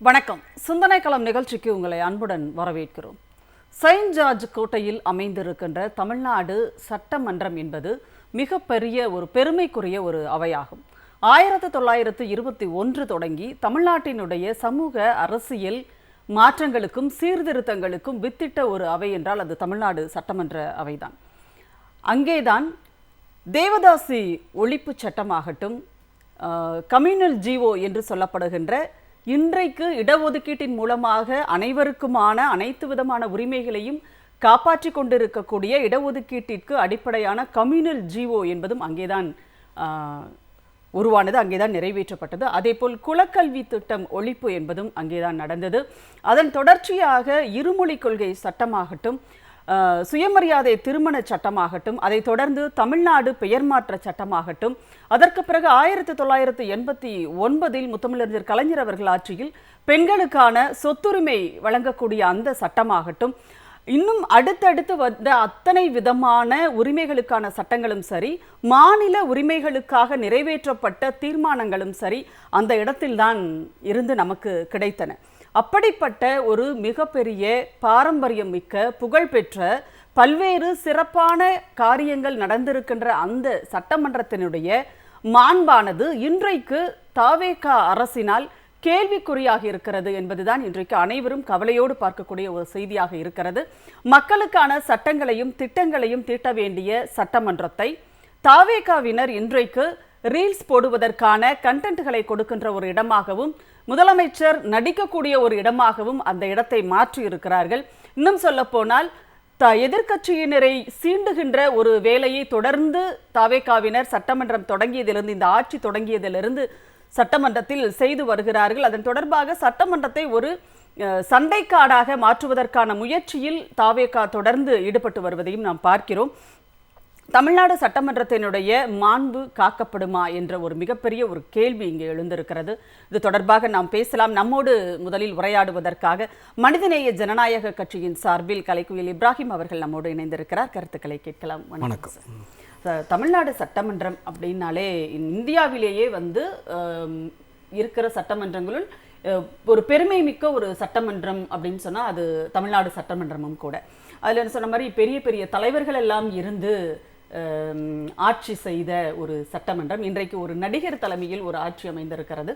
வணக்கம். சிந்தனை களம் நிகழ்ச்சிக்கு உங்களை அன்புடன் வரவேற்கிறோம். செயின்ட் ஜார்ஜ் கோட்டையில் அமைந்திருக்கின்ற தமிழ்நாடு சட்டமன்றம் என்பது மிகப்பெரிய ஒரு பெருமைக்குரிய ஒரு அவையாகும். 1921 தொடங்கி தமிழ்நாட்டினுடைய சமூக அரசியல் மாற்றங்களுக்கும் சீர்திருத்தங்களுக்கும் வித்திட்ட ஒரு அவை என்றால் அது தமிழ்நாடு சட்டமன்ற அவைதான். அங்கேதான் தேவதாசி ஒழிப்பு சட்டமாகட்டும், கம்யூனல் ஜிஓ என்று சொல்லப்படுகின்ற இன்றைக்கு இடஒதுக்கீட்டின் மூலமாக அனைவருக்குமான அனைத்து விதமான உரிமைகளையும் காப்பாற்றி கொண்டிருக்கக்கூடிய இடஒதுக்கீட்டிற்கு அடிப்படையான கம்யூனல் ஜிஓ என்பதும் அங்கேதான் உருவானது, அங்கேதான் நிறைவேற்றப்பட்டது. அதேபோல் குலக்கல்வி திட்டம் ஒழிப்பு என்பதும் அங்கேதான் நடந்தது. அதன் தொடர்ச்சியாக இருமொழி கொள்கை சட்டமாகட்டும், சுயமரியாதை திருமண சட்டமாகட்டும், அதை தொடர்ந்து தமிழ்நாடு பெயர் மாற்ற சட்டமாகட்டும், அதற்கு பிறகு 1989 முத்தமிழறிஞர் கலைஞர் அவர்கள் ஆட்சியில் பெண்களுக்கான சொத்துரிமை வழங்கக்கூடிய அந்த சட்டமாகட்டும், இன்னும் அடுத்தடுத்து வந்த அத்தனை விதமான உரிமைகளுக்கான சட்டங்களும் சரி, மாநில உரிமைகளுக்காக நிறைவேற்றப்பட்ட தீர்மானங்களும் சரி அந்த இடத்தில்தான் இருந்து நமக்கு கிடைத்தன. அப்படிப்பட்ட ஒரு மிகப்பெரிய பாரம்பரியம் மிக்க புகழ்பெற்ற பல்வேறு சிறப்பான காரியங்கள் நடந்திருக்கின்ற அந்த சட்டமன்றத்தினுடைய மாண்பானது இன்றைக்கு தவேக அரசினால் கேள்விக்குறியாக இருக்கிறது என்பதுதான் இன்றைக்கு அனைவரும் கவலையோடு பார்க்கக்கூடிய ஒரு செய்தியாக இருக்கிறது. மக்களுக்கான சட்டங்களையும் திட்டங்களையும் தீட்ட வேண்டிய சட்டமன்றத்தை தவேகவினர் இன்றைக்கு ரீல்ஸ் போடுவதற்கான கண்டென்ட்களை கொடுக்கின்ற ஒரு இடமாகவும், முதலமைச்சர் நடிக்கக்கூடிய ஒரு இடமாகவும் அந்த இடத்தை மாற்றி இருக்கிறார்கள். இன்னும் சொல்ல போனால் எதிர்க்கட்சியினரை சீண்டுகின்ற ஒரு வேலையை தொடர்ந்து தவேகவினர் சட்டமன்றம் தொடங்கியதிலிருந்து, இந்த ஆட்சி தொடங்கியதிலிருந்து சட்டமன்றத்தில் செய்து வருகிறார்கள். அதன் தொடர்பாக சட்டமன்றத்தை ஒரு சண்டைக்காடாக மாற்றுவதற்கான முயற்சியில் தவேக தொடர்ந்து ஈடுபட்டு வருவதையும் நாம் பார்க்கிறோம். தமிழ்நாடு சட்டமன்றத்தினுடைய மாண்பு காக்கப்படுமா என்ற ஒரு மிகப்பெரிய ஒரு கேள்வி இங்கே எழுந்திருக்கிறது. இது தொடர்பாக நாம் பேசலாம். நம்மோடு முதலில் உரையாடுவதற்காக மனிதநேய ஜனநாயக கட்சியின் சார்பில் கலைக்குயில் இப்ராஹிம் அவர்கள் நம்மோடு இணைந்திருக்கிறார். கருத்துக்களை கேட்கலாம். வணக்கம். தமிழ்நாடு சட்டமன்றம் அப்படின்னாலே இந்தியாவிலேயே இருக்கிற சட்டமன்றங்களுள் ஒரு பெருமை மிக்க ஒரு சட்டமன்றம் அப்படின்னு சொன்னால் அது தமிழ்நாடு சட்டமன்றமும் கூட. அதில் சொன்ன மாதிரி பெரிய பெரிய தலைவர்கள் எல்லாம் இருந்து ஆட்சி செய்த ஒரு சட்டமன்றம். இன்றைக்கு ஒரு நடிகர் தலைமையில் ஒரு ஆட்சி அமைந்திருக்கிறது.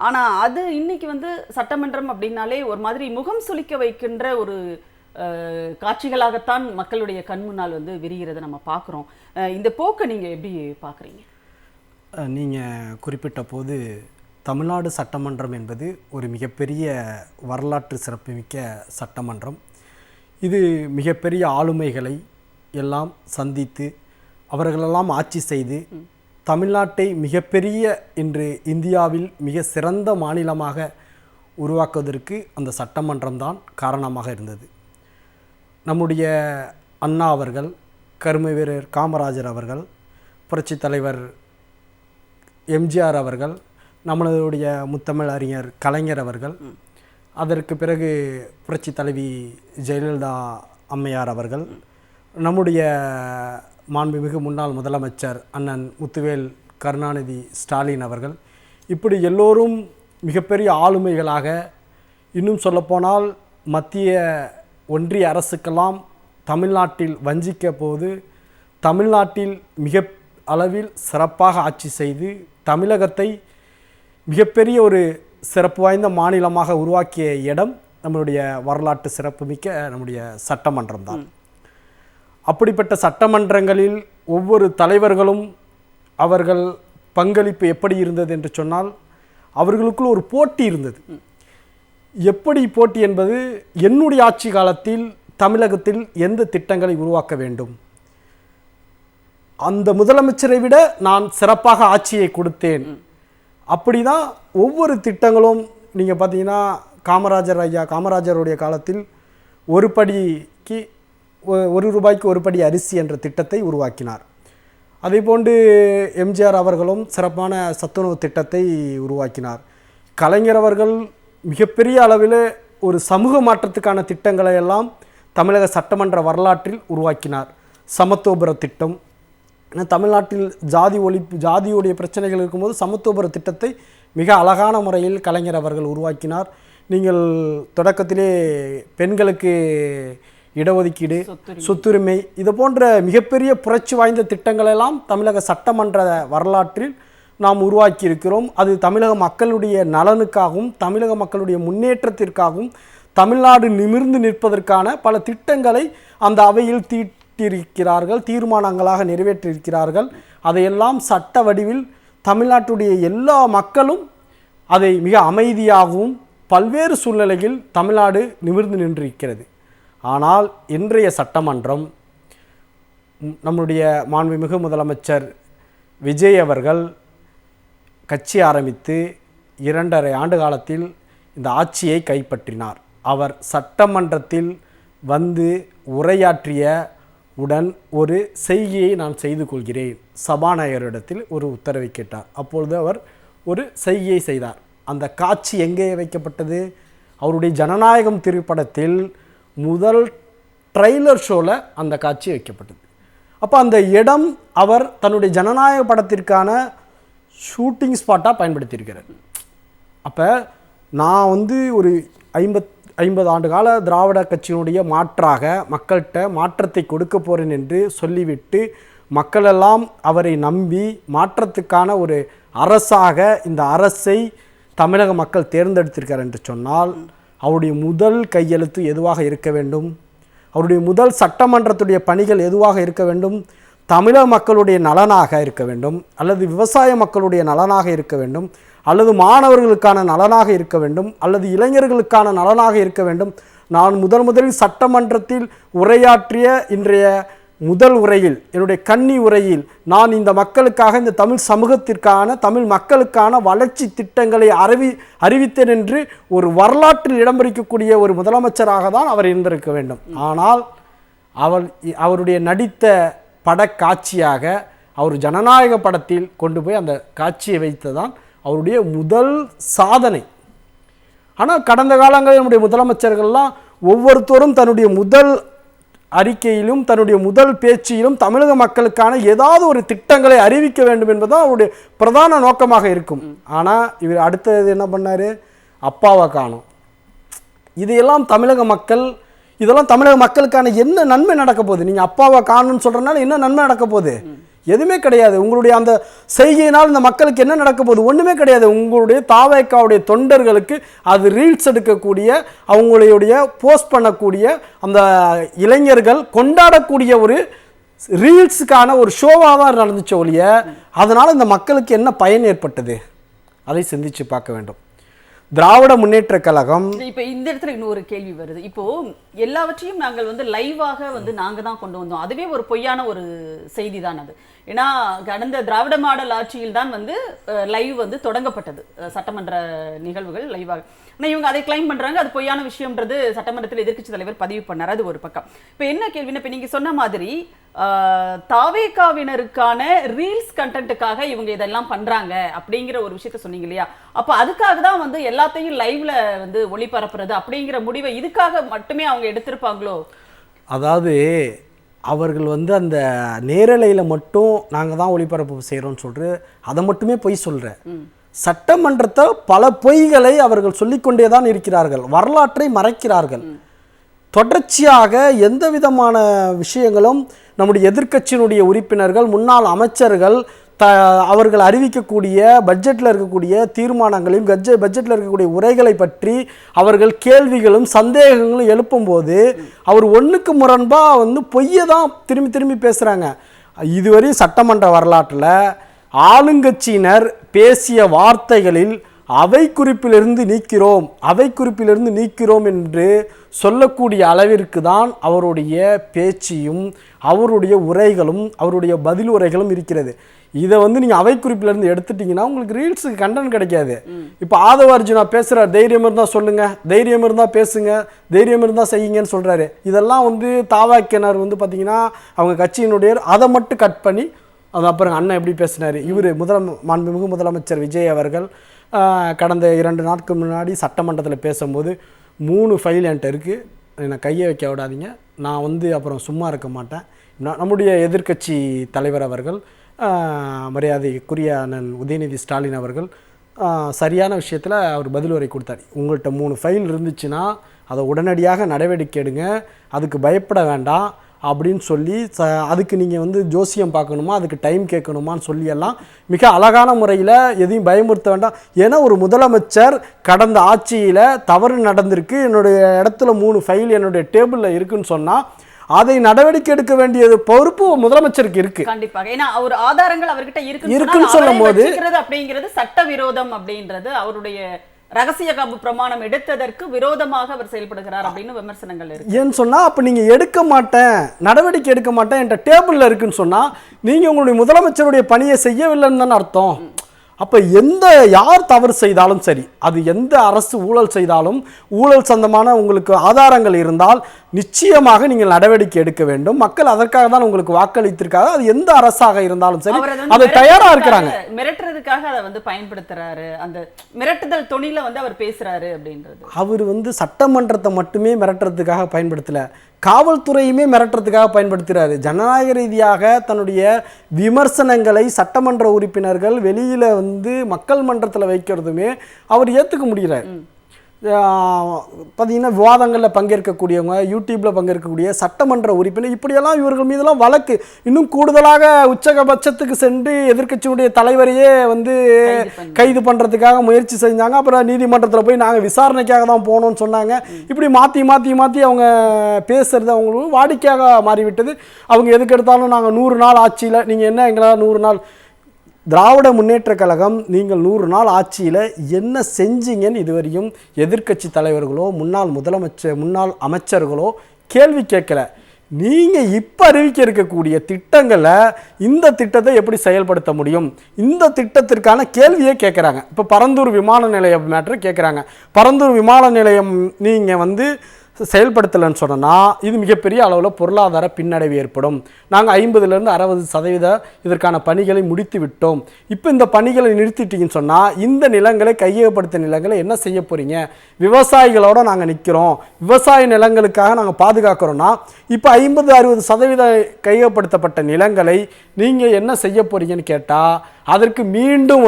ஆனால் அது இன்னைக்கு சட்டமன்றம் அப்படின்னாலே ஒரு மாதிரி முகம் சுளிக்க வைக்கின்ற ஒரு காட்சிகளாகத்தான் மக்களுடைய கண் முன்னால் விரிகிறத நம்ம பார்க்குறோம். இந்த போக்கை நீங்கள் எப்படி பார்க்குறீங்க? நீங்கள் குறிப்பிட்ட போது தமிழ்நாடு சட்டமன்றம் என்பது ஒரு மிகப்பெரிய வரலாற்று சிறப்புமிக்க சட்டமன்றம். இது மிகப்பெரிய ஆளுமைகளை எல்லாம் சந்தித்து அவர்களெல்லாம் ஆட்சி செய்து தமிழ்நாட்டை மிகப்பெரிய இன்று இந்தியாவில் மிக சிறந்த மாநிலமாக உருவாக்குவதற்கு அந்த சட்டமன்றம்தான் காரணமாக இருந்தது. நம்முடைய அண்ணா அவர்கள், கருமை வீரர் காமராஜர் அவர்கள், புரட்சித் தலைவர் எம்ஜிஆர் அவர்கள், நம்மளுடைய முத்தமிழ் அறிஞர் கலைஞர் அவர்கள், அதற்கு பிறகு புரட்சி தலைவி ஜெயலலிதா அம்மையார் அவர்கள், நம்முடைய மாண்புமிகு முன்னாள் முதலமைச்சர் அண்ணன் முத்துவேல் கருணாநிதி ஸ்டாலின் அவர்கள், இப்படி எல்லோரும் மிகப்பெரிய ஆளுமைகளாக, இன்னும் சொல்லப்போனால் மத்திய ஒன்றிய அரசுக்கெல்லாம் தமிழ்நாட்டில் வஞ்சிக்க போது தமிழ்நாட்டில் மிக அளவில் சிறப்பாக ஆட்சி செய்து தமிழகத்தை மிகப்பெரிய ஒரு சிறப்பு வாய்ந்த மாநிலமாக உருவாக்கிய இடம் நம்மளுடைய வரலாற்று சிறப்புமிக்க நம்முடைய சட்டமன்றம் தான். அப்படிப்பட்ட சட்டமன்றங்களில் ஒவ்வொரு தலைவர்களும் அவர்கள் பங்களிப்பு எப்படி இருந்தது என்று சொன்னால் அவர்களுக்குள் ஒரு போட்டி இருந்தது. எப்படி போட்டி என்பது, என்னுடைய ஆட்சி காலத்தில் தமிழகத்தில் எந்த திட்டங்களை உருவாக்க வேண்டும், அந்த முதலமைச்சரை விட நான் சிறப்பாக ஆட்சியை கொடுத்தேன். அப்படி தான் ஒவ்வொரு திட்டங்களும். நீங்கள் பார்த்தீங்கன்னா காமராஜருடைய காலத்தில் ஒரு படிக்கு ₹1 ஒரு படி அரிசி என்ற திட்டத்தை உருவாக்கினார். அதேபோன்று எம்ஜிஆர் அவர்களும் சிறப்பான சத்துணவு திட்டத்தை உருவாக்கினார். கலைஞர் அவர்கள் மிகப்பெரிய அளவில் ஒரு சமூக மாற்றத்துக்கான திட்டங்களை எல்லாம் தமிழக சட்டமன்ற வரலாற்றில் உருவாக்கினார். சமத்துவபுர திட்டம், தமிழ்நாட்டில் ஜாதியுடைய பிரச்சனைகள் இருக்கும்போது சமத்துவபுர திட்டத்தை மிக அழகான முறையில் கலைஞர் அவர்கள் உருவாக்கினார். நீங்கள் தொடக்கத்திலே பெண்களுக்கு இடஒதுக்கீடு, சொத்துரிமை இது போன்ற மிகப்பெரிய புரட்சி வாய்ந்த திட்டங்களெல்லாம் தமிழக சட்டமன்ற வரலாற்றில் நாம் உருவாக்கி இருக்கிறோம். அது தமிழக மக்களுடைய நலனுக்காகவும் தமிழக மக்களுடைய முன்னேற்றத்திற்காகவும் தமிழ்நாடு நிமிர்ந்து நிற்பதற்கான பல திட்டங்களை அந்த அவையில் தீட்டியிருக்கிறார்கள், தீர்மானங்களாக நிறைவேற்றியிருக்கிறார்கள். அதையெல்லாம் சட்ட வடிவில் தமிழ்நாட்டுடைய எல்லா மக்களும் அதை மிக அமைதியாகவும் பல்வேறு சூழ்நிலையில் தமிழ்நாடு நிமிர்ந்து நின்றிருக்கிறது. ஆனால் இன்றைய சட்டமன்றம் நம்முடைய மாண்புமிகு முதலமைச்சர் விஜய் அவர்கள் கட்சி ஆரம்பித்து 2.5 ஆண்டு காலத்தில் இந்த ஆட்சியை கைப்பற்றினார். அவர் சட்டமன்றத்தில் வந்து உரையாற்றிய உடன் ஒரு செய்கையை நான் செய்து கொள்கிறேன், சபாநாயகரிடத்தில் ஒரு உத்தரவை கேட்டார். அப்பொழுது அவர் ஒரு செய்கையை செய்தார். அந்த காட்சி எங்கே வைக்கப்பட்டது? அவருடைய ஜனநாயகம் திரைப்படத்தில் முதல் ட்ரெய்லர் ஷோவில் அந்த காட்சி வைக்கப்பட்டது. அப்போ அந்த இடம் அவர் தன்னுடைய ஜனநாயக படத்திற்கான ஷூட்டிங் ஸ்பாட்டாக பயன்படுத்தியிருக்கிறார். அப்போ நான் வந்து ஒரு 50 ஆண்டு கால திராவிட கட்சியினுடைய மாற்றாக மக்கள்கிட்ட மாற்றத்தை கொடுக்க போகிறேன் என்று சொல்லிவிட்டு மக்களெல்லாம் அவரை நம்பி மாற்றத்துக்கான ஒரு அரசாக இந்த அரசை தமிழக மக்கள் தேர்ந்தெடுத்திருக்கார் என்று சொன்னால் அவருடைய முதல் கையெழுத்து எதுவாக இருக்க வேண்டும்? அவருடைய முதல் சட்டமன்றத்துடைய பணிகள் எதுவாக இருக்க வேண்டும்? தமிழக மக்களுடைய நலனாக இருக்க வேண்டும், அல்லது விவசாய மக்களுடைய நலனாக இருக்க வேண்டும், அல்லது மாணவர்களுக்கான நலனாக இருக்க வேண்டும், அல்லது இளைஞர்களுக்கான நலனாக இருக்க வேண்டும். நான் முதலில் சட்டமன்றத்தில் உரையாற்றிய இன்றைய முதல் உரையில், என்னுடைய கன்னி உரையில் நான் இந்த மக்களுக்காக, இந்த தமிழ் சமூகத்திற்கான, தமிழ் மக்களுக்கான வளர்ச்சி திட்டங்களை அறிவித்தேன் என்று ஒரு வரலாற்றில் இடம் பிடிக்கக்கூடிய ஒரு முதலமைச்சராக தான் அவர் இருந்திருக்க வேண்டும். ஆனால் அவருடைய நடித்த படக்காட்சியாக அவர் ஜனநாயக படத்தில் கொண்டு போய் அந்த காட்சியை வைத்ததான் அவருடைய முதல் சாதனை. ஆனால் கடந்த காலங்களில் நம்முடைய முதலமைச்சர்கள்லாம் ஒவ்வொருத்தரும் தன்னுடைய முதல் அறிக்கையிலும் தன்னுடைய முதல் பேச்சிலும் தமிழக மக்களுக்கான ஏதாவது ஒரு திட்டங்களை அறிவிக்க வேண்டும் என்பதுதான் அவருடைய பிரதான நோக்கமாக இருக்கும். ஆனால் இவர் அடுத்தது என்ன பண்ணார்? அப்பாவை காணோம். இதையெல்லாம் தமிழக மக்கள், இதெல்லாம் தமிழக மக்களுக்கான என்ன நன்மை நடக்க போகுது? நீங்கள் அப்பாவை காணும்னு சொல்கிறனால என்ன நன்மை நடக்க போகுது? எதுவுமே கிடையாது. உங்களுடைய அந்த செய்கையினால் இந்த மக்களுக்கு என்ன நடக்க போகுது? ஒன்றுமே கிடையாது. உங்களுடைய தாவேக்காவுடைய தொண்டர்களுக்கு அது ரீல்ஸ் எடுக்கக்கூடிய, அவங்களுடைய போஸ்ட் பண்ணக்கூடிய அந்த இளைஞர்கள் கொண்டாடக்கூடிய ஒரு ரீல்ஸுக்கான ஒரு ஷோவாக தான் நடந்துச்சு ஒழிய அதனால் இந்த மக்களுக்கு என்ன பயன் ஏற்பட்டது? அதை சிந்திச்சு பார்க்க வேண்டும். திராவிட முன்னேற்ற கழகம் இப்போ இந்த இடத்துல இன்னொரு கேள்வி வருது. இப்போ எல்லாவற்றையும் நாங்கள் வந்து லைவாக வந்து நாங்கள் தான் கொண்டு வந்தோம், அதுவே ஒரு பொய்யான ஒரு செய்தி தான் அது. ஏன்னா கடந்த திராவிட மாடல் ஆட்சியில் தான் வந்து லைவ் வந்து தொடங்கப்பட்டது, சட்டமன்ற நிகழ்வுகள் லைவாக. ஆனால் இவங்க அதை கிளைம் பண்ணுறாங்க, அது பொய்யான விஷயம்ன்றது சட்டமன்றத்தில் எதிர்க்கட்சி தலைவர் பதிவு பண்ணார். அது ஒரு பக்கம். இப்போ என்ன கேள்வின்னா, இப்போ நீங்கள் சொன்ன மாதிரி தாவேகாவினருக்கான ரீல்ஸ் கண்டென்ட்டுக்காக இவங்க இதெல்லாம் பண்றாங்க அப்படிங்கிற ஒரு விஷயத்த சொன்னீங்க இல்லையா? அப்போ அதுக்காக தான் வந்து எல்லாத்தையும் லைவ்ல வந்து ஒளிபரப்புறது அப்படிங்கிற முடிவை இதுக்காக மட்டுமே அவங்க எடுத்திருப்பாங்களோ? அதாவது அவர்கள் வந்து அந்த நேரலையில் மட்டும் நாங்கள் தான் ஒளிபரப்பு செய்கிறோம்னு சொல்லிட்டு அதை மட்டுமே பொய் சொல்கிறேன். சட்டமன்றத்தை பல பொய்களை அவர்கள் சொல்லிக்கொண்டே தான் இருக்கிறார்கள், வரலாற்றை மறைக்கிறார்கள். தொடர்ச்சியாக எந்த விதமான விஷயங்களும் நம்முடைய எதிர்க்கட்சியினுடைய உறுப்பினர்கள், முன்னாள் அமைச்சர்கள் அவர்கள் அறிவிக்கக்கூடிய பட்ஜெட்டில் இருக்கக்கூடிய தீர்மானங்களையும் பட்ஜெட்டில் இருக்கக்கூடிய உரைகளை பற்றி அவர்கள் கேள்விகளும் சந்தேகங்களும் எழுப்பும்போது அவர் ஒன்றுக்கு முரண்பாக வந்து பொய்யை தான் திரும்பி திரும்பி பேசுகிறாங்க. இதுவரையும் சட்டமன்ற வரலாற்றில் ஆளுங்கட்சியினர் பேசிய வார்த்தைகளில் அவை குறிப்பிலிருந்து நீக்கிறோம் என்று சொல்லக்கூடிய அளவிற்கு தான் அவருடைய பேச்சியும் அவருடைய உரைகளும் அவருடைய பதில் உரைகளும் இருக்கிறது. இதை வந்து நீங்கள் அவை குறிப்பிலிருந்து எடுத்துட்டிங்கன்னா உங்களுக்கு ரீல்ஸுக்கு கண்டென்ட் கிடைக்காது. இப்போ ஆதவ அர்ஜுனா பேசுகிறார், தைரியம் இருந்தால் சொல்லுங்கள், தைரியம் இருந்தால் பேசுங்க, தைரியம் இருந்தால் செய்யுங்கன்னு சொல்கிறாரு. இதெல்லாம் வந்து தாவாக்கினர் வந்து பார்த்திங்கன்னா அவங்க கட்சியினுடைய அதை மட்டும் கட் பண்ணி அது அப்புறம் அண்ணன் எப்படி பேசினார். இவர் மாண்புமிகு முதலமைச்சர் விஜய் அவர்கள் கடந்த 2 நாட்களுக்கு முன்னாடி சட்டமன்றத்தில் பேசும்போது 3 ஃபைல் என்கிட்ட இருக்குது, என்னை கையை வைக்க விடாதீங்க, நான் வந்து அப்புறம் சும்மா இருக்க மாட்டேன். நம்முடைய எதிர்க்கட்சி தலைவர் அவர்கள் மரியாதைக்குரிய அண்ணன் உதயநிதி ஸ்டாலின் அவர்கள் சரியான விஷயத்தில் அவர் பதில் உரை கொடுத்தார். உங்கள்கிட்ட 3 ஃபைல் இருந்துச்சுன்னா அதை உடனடியாக நடவடிக்கை எடுங்க, அதுக்கு பயப்பட வேண்டாம் அப்படின்னு சொல்லி அதுக்கு நீங்கள் வந்து ஜோசியம் பார்க்கணுமா, அதுக்கு டைம் கேட்கணுமான்னு சொல்லியெல்லாம் மிக அழகான முறையில் எதையும் பயமுறுத்த வேண்டாம். ஏன்னா ஒரு முதலமைச்சர் கடந்த ஆட்சியில் தவறு நடந்திருக்கு, என்னுடைய இடத்துல 3 ஃபைல் என்னுடைய டேபிளில் இருக்குன்னு சொன்னால் அதை நடவடிக்கை எடுக்க வேண்டியது பொறுப்பு முதலமைச்சருக்கு இருக்கு. கண்டிப்பாக. ஏன்னா ஒரு ஆதாரங்கள் அவர்கிட்ட இருக்குன்னு சொல்லும் போது அப்படிங்கிறது சட்டவிரோதம் அப்படின்றது அவருடைய ரகசிய காப்பு பிரமாணம் எடுத்ததற்கு விரோதமாக அவர் செயல்படுகிறார் அப்படின்னு விமர்சனங்கள் இருக்கு. ஏன்னு சொன்னா அப்ப நீங்க எடுக்க மாட்டேன், நடவடிக்கை எடுக்க மாட்டேன் என்ற டேபிள்ல இருக்குன்னு சொன்னா நீங்க உங்களுடைய முதலமைச்சருடைய பணியை செய்யவில்லைன்னு தானே அர்த்தம். அப்போ யார் தவறு செய்தாலும் சரி, அது எந்த அரசு ஊழல் செய்தாலும் ஊழல் சம்பந்தமான உங்களுக்கு ஆதாரங்கள் இருந்தால் நிச்சயமாக நீங்கள் நடவடிக்கை எடுக்க வேண்டும். மக்கள் அதற்காக தான் உங்களுக்கு வாக்களித்திருக்காங்க. அது எந்த அரசாக இருந்தாலும் சரி அதை தயாரா இருக்கிறாங்க. மிரட்டுறதுக்காக அதை வந்து பயன்படுத்துறாரு, அந்த மிரட்டுதல் தொனில வந்து அவர் பேசுறாரு அப்படின்றது. அவர் சட்டமன்றத்தை மட்டுமே மிரட்டுறதுக்காக பயன்படுத்தல, காவல்துறையுமே மிரட்டுறதுக்காக பயன்படுத்துகிறாரு. ஜனநாயக ரீதியாக தன்னுடைய விமர்சனங்களை சட்டமன்ற உறுப்பினர்கள் வெளியில் மக்கள் மன்றத்தில் வைக்கிறதுமே அவர் ஏற்றுக்க முடிகிறார். பார்த்தீங்கன்னா விவாதங்களில் பங்கேற்கக்கூடியவங்க, யூடியூப்பில் பங்கேற்கக்கூடிய சட்டமன்ற உறுப்பினர் இப்படியெல்லாம் இவர்கள் மீதெல்லாம் வழக்கு இன்னும் கூடுதலாக உச்சபட்சத்துக்கு சென்று எதிர்க்கட்சியுடைய தலைவரையே கைது பண்ணுறதுக்காக முயற்சி செஞ்சாங்க. அப்புறம் நீதிமன்றத்தில் போய் நாங்கள் விசாரணைக்காக தான் போனோம்னு சொன்னாங்க. இப்படி மாற்றி மாற்றி மாற்றி அவங்க பேசுறது அவங்களுக்கு வாடிக்கையாக மாறிவிட்டது. அவங்க எதுக்கு எடுத்தாலும் நாங்கள் 100 நாள் ஆட்சியில் நீங்கள் என்ன எங்களால் 100 நாள் திராவிட முன்னேற்ற கழகம் நீங்கள் 100 நாள் ஆட்சியில் என்ன செஞ்சீங்கன்னு இதுவரையும் எதிர்க்கட்சி தலைவர்களோ முன்னாள் அமைச்சர்களோ கேள்வி கேட்கல. நீங்கள் இப்போ அறிவிக்க இருக்கக்கூடிய திட்டங்களை இந்த திட்டத்தை எப்படி செயல்படுத்த முடியும், இந்த திட்டத்திற்கான கேள்வியே கேட்குறாங்க. இப்போ பரந்தூர் விமான நிலையம் மேட்ரு கேட்குறாங்க. பரந்தூர் விமான நிலையம் நீங்கள் செயல்படுத்தலைன்னு சொன்னால் இது மிகப்பெரிய அளவில் பொருளாதார பின்னடைவு ஏற்படும். நாங்கள் 50% 60% இதற்கான பணிகளை முடித்து விட்டோம். இப்போ இந்த பணிகளை நிறுத்திட்டீங்கன்னு சொன்னால் இந்த நிலங்களை கையகப்படுத்த நிலங்களை என்ன செய்ய போகிறீங்க? விவசாயிகளோடு நாங்கள் நிற்கிறோம், விவசாய நிலங்களுக்காக நாங்கள் பாதுகாக்கிறோன்னா இப்போ 50-60% கையகப்படுத்தப்பட்ட நிலங்களை நீங்கள் என்ன செய்ய போகிறீங்கன்னு கேட்டால் அதற்கு மீண்டும்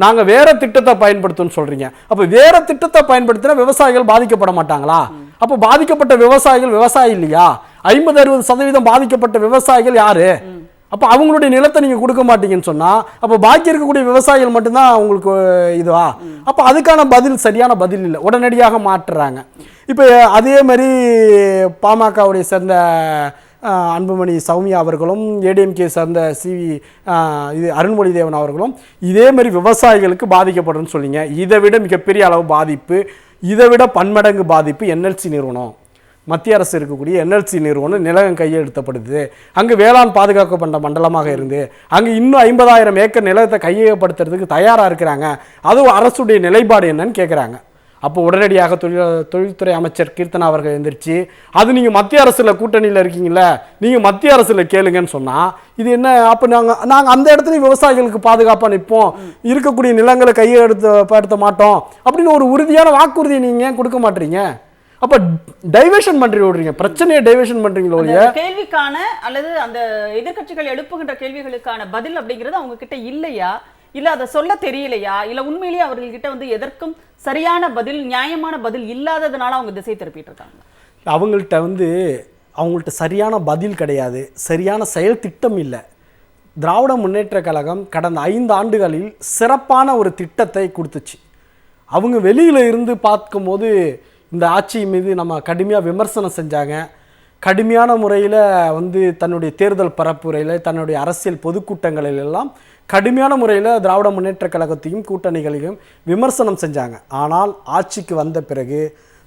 நாங்கள் வேற திட்டத்தை பயன்படுத்தணும்னு சொல்கிறீங்க. அப்போ வேற திட்டத்தை பயன்படுத்தினா விவசாயிகள் பாதிக்கப்பட மாட்டாங்களா? அப்போ பாதிக்கப்பட்ட விவசாயிகள் விவசாயி இல்லையா? 50-60% பாதிக்கப்பட்ட விவசாயிகள் யாரு? அப்போ அவங்களுடைய நிலத்தை நீங்கள் கொடுக்க மாட்டீங்கன்னு சொன்னால் அப்போ பாக்கி இருக்கக்கூடிய விவசாயிகள் மட்டும்தான் உங்களுக்கு இதுவா? அப்போ அதுக்கான பதில் பதில் இல்லை, உடனடியாக மாற்றுறாங்க. இப்போ அதே மாதிரி பாமகவுடைய சேர்ந்த அன்புமணி சௌமியா அவர்களும் ஏடிஎம்கே சேர்ந்த அருண்மொழி தேவன் அவர்களும் இதே மாதிரி விவசாயிகளுக்கு பாதிக்கப்படும்னு சொல்லிங்க. இதை விட மிகப்பெரிய அளவு பாதிப்பு, இதை விட பன்மடங்கு பாதிப்பு என்எல்சி நிறுவனம், மத்திய அரசு இருக்கக்கூடிய என்எல்சி நிறுவனம் நிலம் கையெழுத்தப்படுது. அங்கே வேளாண் பாதுகாக்கப்பட்ட மண்டலமாக இருந்து அங்கே இன்னும் 50,000 ஏக்கர் நிலத்தை கையகப்படுத்துறதுக்கு தயாராக இருக்கிறாங்க. அதுவும் அரசுடைய நிலைப்பாடு என்னன்னு கேட்குறாங்க. அப்போ உடனடியாக தொழில்துறை அமைச்சர் கீர்த்தனா அவர்கள் எந்திரிச்சு அது நீங்கள் மத்திய அரசில் கூட்டணியில் இருக்கீங்களே, நீங்கள் மத்திய அரசில் கேளுங்கன்னு சொன்னால் இது என்ன? அப்போ நாங்கள் அந்த இடத்துல விவசாயிகளுக்கு பாதுகாப்பாக நிற்போம், இருக்கக்கூடிய நிலங்களை கையெழுத்த மாட்டோம் அப்படின்னு ஒரு உறுதியான வாக்குறுதியை நீங்கள் கொடுக்க மாட்டீங்க. அப்ப டைவர்ஷன் பண்றீங்க, பிரச்சனையை டைவர்ஷன் பண்றீங்களோ கேள்விக்கான அல்லது அந்த எதிர்க்கட்சிகள் எழுப்புகின்ற கேள்விகளுக்கான பதில் அப்படிங்கிறது அவங்க கிட்ட இல்லையா, இல்ல அதை சொல்ல தெரியலையா, இல்ல உண்மையிலேயே அவர்கள்கிட்ட எதற்கும் சரியான பதில் நியாயமான பதில் இல்லாததுனால அவங்க திசை திருப்பிட்டு இருக்காங்க? அவங்கள்ட்ட சரியான பதில் கிடையாது, சரியான செயல் திட்டம் இல்லை. திராவிட முன்னேற்ற கழகம் கடந்த 5 ஆண்டுகளில் சிறப்பான ஒரு திட்டத்தை கொடுத்துச்சு. அவங்க வெளியில இருந்து பார்க்கும்போது இந்த ஆட்சி மீது நம்ம கடுமையாக விமர்சனம் செஞ்சாங்க. கடுமையான முறையில் தன்னுடைய தேர்தல் பரப்புரையில் தன்னுடைய அரசியல் பொதுக்கூட்டங்களிலெல்லாம் கடுமையான முறையில் திராவிட முன்னேற்ற கழகத்தையும் கூட்டணிகளையும் விமர்சனம் செஞ்சாங்க. ஆனால் ஆட்சிக்கு வந்த பிறகு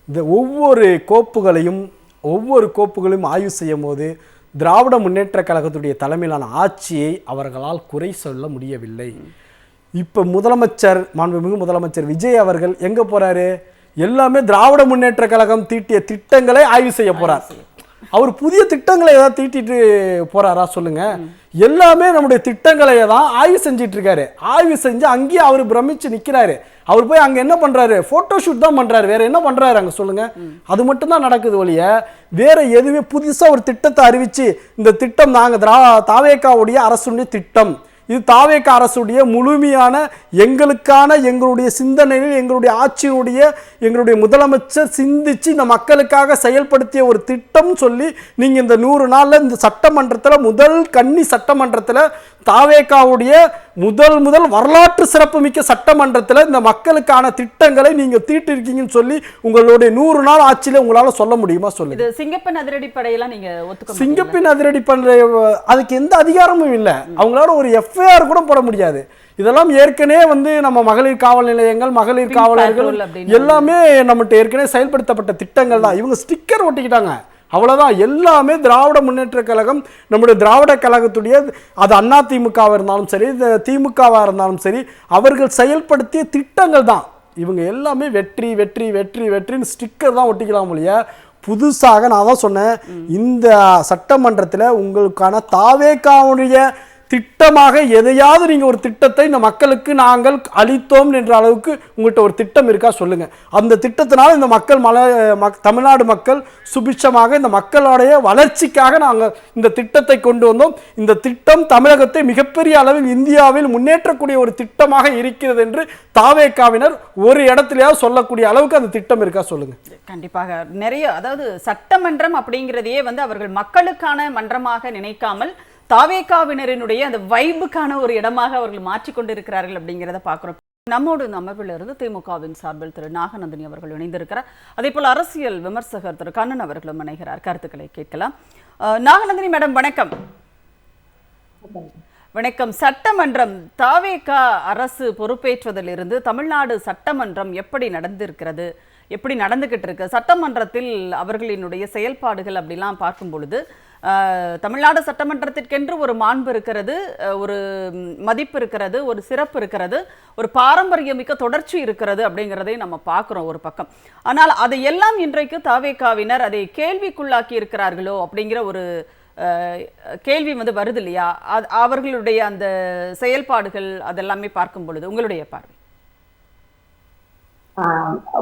இந்த ஒவ்வொரு கோப்புகளையும் ஆய்வு செய்யும் போது திராவிட முன்னேற்ற கழகத்துடைய தலைமையிலான ஆட்சியை அவர்களால் குறை சொல்ல முடியவில்லை. இப்போ மாண்புமிகு முதலமைச்சர் விஜய் அவர்கள் எங்கே போகிறாரு? எல்லாமே திராவிட முன்னேற்ற கழகம் தீட்டிய திட்டங்களை ஆய்வு செய்ய போறார். அவர் புதிய திட்டங்களை ஏதாவது தீட்டிட்டு போறாரா சொல்லுங்க? எல்லாமே நம்முடைய திட்டங்களை தான் ஆய்வு செஞ்சிட்டு இருக்காரு. ஆய்வு செஞ்சு அங்கேயே அவர் பிரமிச்சு நிற்கிறாரு. அவர் போய் அங்கே என்ன பண்றாரு? போட்டோ ஷூட் தான் பண்றாரு. வேற என்ன பண்றாரு அங்கே சொல்லுங்க? அது மட்டும் தான் நடக்குது ஒழிய வேற எதுவுமே புதுசாக ஒரு திட்டத்தை அறிவிச்சு இந்த திட்டம் நாங்கள் தாவேக்காவுடைய அரசுடைய திட்டம், இது தாவேக அரசுடைய முழுமையான எங்களுடைய சிந்தனையில் எங்களுடைய ஆட்சியினுடைய எங்களுடைய முதலமைச்சர் சிந்திச்சு இந்த மக்களுக்காக செயல்படுத்திய ஒரு திட்டம் சொல்லி நீங்க இந்த 100 நாள்ல இந்த சட்டமன்றத்தில் முதல் கன்னி சட்டமன்றத்தில் தாவேகாவுடைய முதல் வரலாற்று சிறப்புமிக்க சட்டமன்றத்தில் இந்த மக்களுக்கான திட்டங்களை நீங்க தீட்டிருக்கீங்கன்னு சொல்லி உங்களுடைய 100 நாள் ஆட்சியில உங்களால சொல்ல முடியுமா? சொல்லுங்க. இது சிங்கப்பெண் அதிரடிப்படையெல்லாம் நீங்க ஒத்துக்க சிங்கப்பெண் அதிரடிப்படை அதுக்கு எந்த அதிகாரமும் இல்லை. அவங்களால ஒரு எஃப்ஐஆர் கூட போட முடியாது. இதெல்லாம் ஏற்கனவே நம்ம மகளிர் காவல் நிலையங்கள், மகளிர் காவலர்கள் எல்லாமே நம்மகிட்ட ஏற்கனவே செயல்படுத்தப்பட்ட திட்டங்கள் தான். இவங்க ஸ்டிக்கர் ஒட்டிக்கிட்டாங்க, அவ்வளவுதான். எல்லாமே திராவிட முன்னேற்ற கழகம், நம்முடைய திராவிட கழகத்துடைய, அது அதிமுகவாக இருந்தாலும் சரி, திமுகவாக இருந்தாலும் சரி, அவர்கள் செயல்படுத்திய திட்டங்கள் தான். இவங்க எல்லாமே வெற்றி வெற்றி வெற்றி வெற்றின்னு ஸ்டிக்கர் தான் ஒட்டிக்கலாம் இல்லையா? புதுசாக நான் தான் சொன்னேன், இந்த சட்டமன்றத்தில் உங்களுக்கான தாவேகாவுடைய திட்டமாக எதையாவது நீங்க ஒரு திட்டத்தை இந்த மக்களுக்கு நாங்கள் அளித்தோம் என்ற அளவுக்கு உங்கள்கிட்ட ஒரு திட்டம் இருக்கா சொல்லுங்க. அந்த திட்டத்தினால இந்த தமிழ்நாடு மக்கள் சுபிட்சமாக இந்த மக்களுடைய வளர்ச்சிக்காக நாங்கள் இந்த திட்டத்தை கொண்டு வந்தோம். இந்த திட்டம் தமிழகத்தை மிகப்பெரிய அளவில் இந்தியாவில் முன்னேற்றக்கூடிய ஒரு திட்டமாக இருக்கிறது என்று தாவேகாவினர் ஒரு இடத்துலயாவது சொல்லக்கூடிய அளவுக்கு அந்த திட்டம் இருக்கா சொல்லுங்க. கண்டிப்பாக நிறைய, அதாவது சட்டமன்றம் அப்படிங்கிறதையே அவர்கள் மக்களுக்கான மன்றமாக நினைக்காமல் தாவேகாவினரினுடைய அந்த வைபுக்கான ஒரு இடமாக அவர்கள் மாற்றிக்கொண்டிருக்கிறார்கள் அப்படிங்கிறத பார்க்கிறோம். நம்மோடு இந்த அமைப்பில் இருந்து திமுகவின் சார்பில் திரு நாகநந்தினி அவர்கள் இணைந்திருக்கிறார். அதே போல் அரசியல் விமர்சகர் திரு கண்ணன் அவர்களும் இணைகிறார். கருத்துக்களை கேட்கலாம். நாகநந்தினி மேடம் வணக்கம். வணக்கம். சட்டமன்றம் தாவேகா அரசு பொறுப்பேற்றதிலிருந்து தமிழ்நாடு சட்டமன்றம் எப்படி நடந்திருக்கிறது, எப்படி நடந்துகிட்டு இருக்கு? சட்டமன்றத்தில் அவர்களினுடைய செயல்பாடுகள் அப்படிலாம் பார்க்கும் பொழுது தமிழ்நாடு சட்டமன்றத்திற்கென்று ஒரு மாண்பு இருக்கிறது, ஒரு மதிப்பு இருக்கிறது, ஒரு சிறப்பு இருக்கிறது, ஒரு பாரம்பரியமிக்க தொடர்ச்சி இருக்கிறது அப்படிங்கிறதை நம்ம பார்க்குறோம் ஒரு பக்கம். ஆனால் அதையெல்லாம் இன்றைக்கு தாவேகாவினர் அதை கேள்விக்குள்ளாக்கி இருக்கிறார்களோ அப்படிங்கிற ஒரு கேள்வி வருது இல்லையா? அவர்களுடைய அந்த செயல்பாடுகள் அதெல்லாமே பார்க்கும் பொழுது உங்களுடைய பார்வை?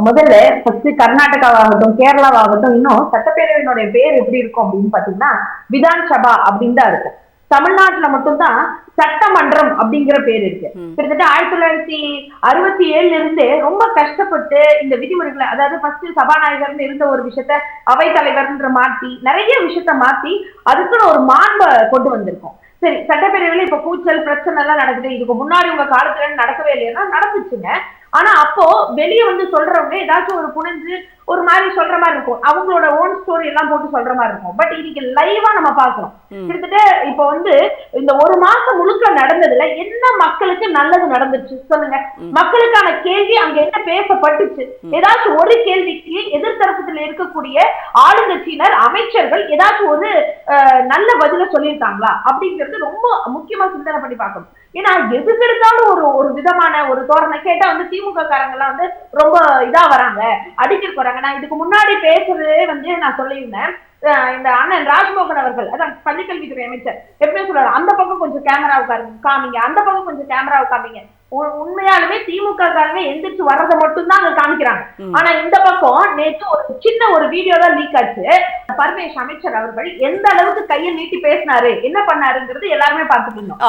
முதல்ல ஃபர்ஸ்ட் கர்நாடகாவாகட்டும் கேரளாவாகட்டும் இன்னும் சட்டப்பேரவையினுடைய பேர் எப்படி இருக்கும் அப்படின்னு பாத்தீங்கன்னா விதான் சபா அப்படின்னு தான் இருக்கும். தமிழ்நாட்டுல மட்டும்தான் சட்டமன்றம் அப்படிங்கிற பேர் இருக்கு. கிட்டத்தட்ட 1967 இருந்தே ரொம்ப கஷ்டப்பட்டு இந்த விதிமுறைகளை, அதாவது ஃபர்ஸ்ட் சபாநாயகர்னு இருந்த ஒரு விஷயத்த அவைத்தலைவர்ன்ற மாத்தி நிறைய விஷயத்த மாத்தி அதுக்குன்னு ஒரு மாண்பை கொண்டு வந்திருக்கோம். சரி, சட்டப்பேரவையில இப்ப கூச்சல் பிரச்சனை எல்லாம் நடக்குது. இதுக்கு முன்னாடி உங்க காலத்துல நடக்கவே இல்லையா? நடந்துச்சுங்க. ஆனா அப்போ வெளியே சொல்றவங்க ஏதாச்சும் ஒரு புனிஞ்சு ஒரு மாதிரி சொல்ற மாதிரி இருக்கும், அவங்களோட ஓன் ஸ்டோரி எல்லாம் போட்டு சொல்ற மாதிரி இருக்கும். பட் இன்னைக்கு லைவா நம்ம பாக்குறோம். கிட்டத்தட்ட இப்போ இந்த ஒரு மாசம் முழுக்க நடந்ததுல என்ன மக்களுக்கு நல்லது நடந்துச்சு சொல்லுங்க. மக்களுக்கான கேள்வி அங்க என்ன பேசப்பட்டுச்சு? ஏதாச்சும் ஒரு கேள்விக்கு எதிர்த்தரப்புல இருக்கக்கூடிய ஆளுங்கட்சியினர், அமைச்சர்கள் ஏதாச்சும் ஒரு நல்ல பதில சொல்லியிருக்காங்களா அப்படிங்கிறது ரொம்ப முக்கியமா சிந்தனை பண்ணி பார்க்கணும். ஏன்னா எதுக்கு எடுத்தாலும் ஒரு விதமான ஒரு தோரணை கேட்டா திமுக காரங்க எல்லாம் ரொம்ப இதா வராங்க, அடிக்கிட்டு போறாங்க. நான் இதுக்கு முன்னாடி பேசுறதே நான் சொல்லியிருந்தேன். இந்த அண்ணன் ராஜ்மோகன் அவர்கள், அதான் பள்ளிக்கல்வித்துறை அமைச்சர், எப்படியும் சொல்றாரு, அந்த பக்கம் கொஞ்சம் கேமராவை காமிங்க, அந்த பக்கம் கொஞ்சம் கேமராவை காமிங்க. உண்மையாலுமே திமுக காரங்க எந்திரிச்சு வர்றதை மட்டும் தான் அங்க காமிக்கிறாங்க. ஆனா இந்த பக்கம் நேற்று ஒரு சின்ன ஒரு வீடியோ தான் லீக் ஆச்சு. பரமேஷ் அமைச்சர் அவர்கள் எந்த அளவுக்கு கையை நீட்டி பேசினாரு, என்ன பண்ணாருங்கிறது எல்லாருமே பார்த்துட்டு இருந்தோம்.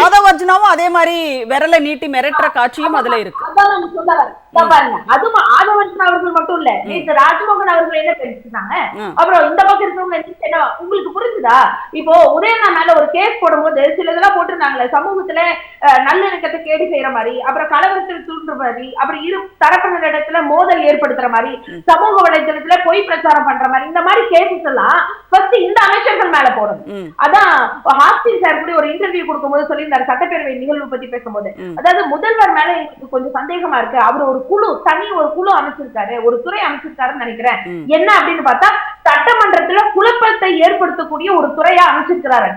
ஆதவர்ஜுனாவும் அதே மாதிரி விரலை நீட்டி மிரட்டுற காட்சியும் அதுல இருக்கு. அதான் சொல்ல பாருங்க, அதுவும் ஆதவர்ஜுனா அவர்கள் மட்டும் இல்ல, நேற்று ராஜ்மோகன் அவர்கள் என்ன பேசிட்டாங்க. அப்புறம் இந்த பக்கம் இருக்கிறவங்க உங்களுக்கு புரிஞ்சுதா? இப்போ உதயநா மேல ஒரு கேஸ் போடும்போது சில இதெல்லாம் போட்டிருந்தாங்களே, சமூகத்துல நல்லிணக்கத்தை கேடு செய்யற மாதிரி, அப்புறம் கலவரத்தில் தூண்டுற மாதிரி, அப்புறம் இரு தரப்பினரிடத்துல மோதல் ஏற்படுத்துற மாதிரி, சமூக வலைதளத்துல பொய் பிரச்சாரம் பண்ற மாதிரி, இந்த மாதிரி கேசஸ் எல்லாம் ஃபர்ஸ்ட் இந்த அமைச்சர்கள் மேல போடணும். அதான் ஹாஸ்டின் சார் கூட ஒரு இன்டர்வியூ கொடுக்கும்போது சொல்லியிருந்தாரு, சட்டப்பேரவை நிகழ்வு பத்தி பேசும்போது, அதாவது முதல்வர் மேல எனக்கு கொஞ்சம் சந்தேகமா இருக்கு, அவர் ஒரு குழு அமைச்சிருக்காரு, ஒரு துறை அமைச்சிருக்காருன்னு நினைக்கிறேன். என்ன அப்படின்னு பார்த்தா சட்டமன்றத்துல குழப்பத்தை ஏற்படுத்தக்கூடிய ஒரு துறையா அமைச்சிருக்கிறாரு.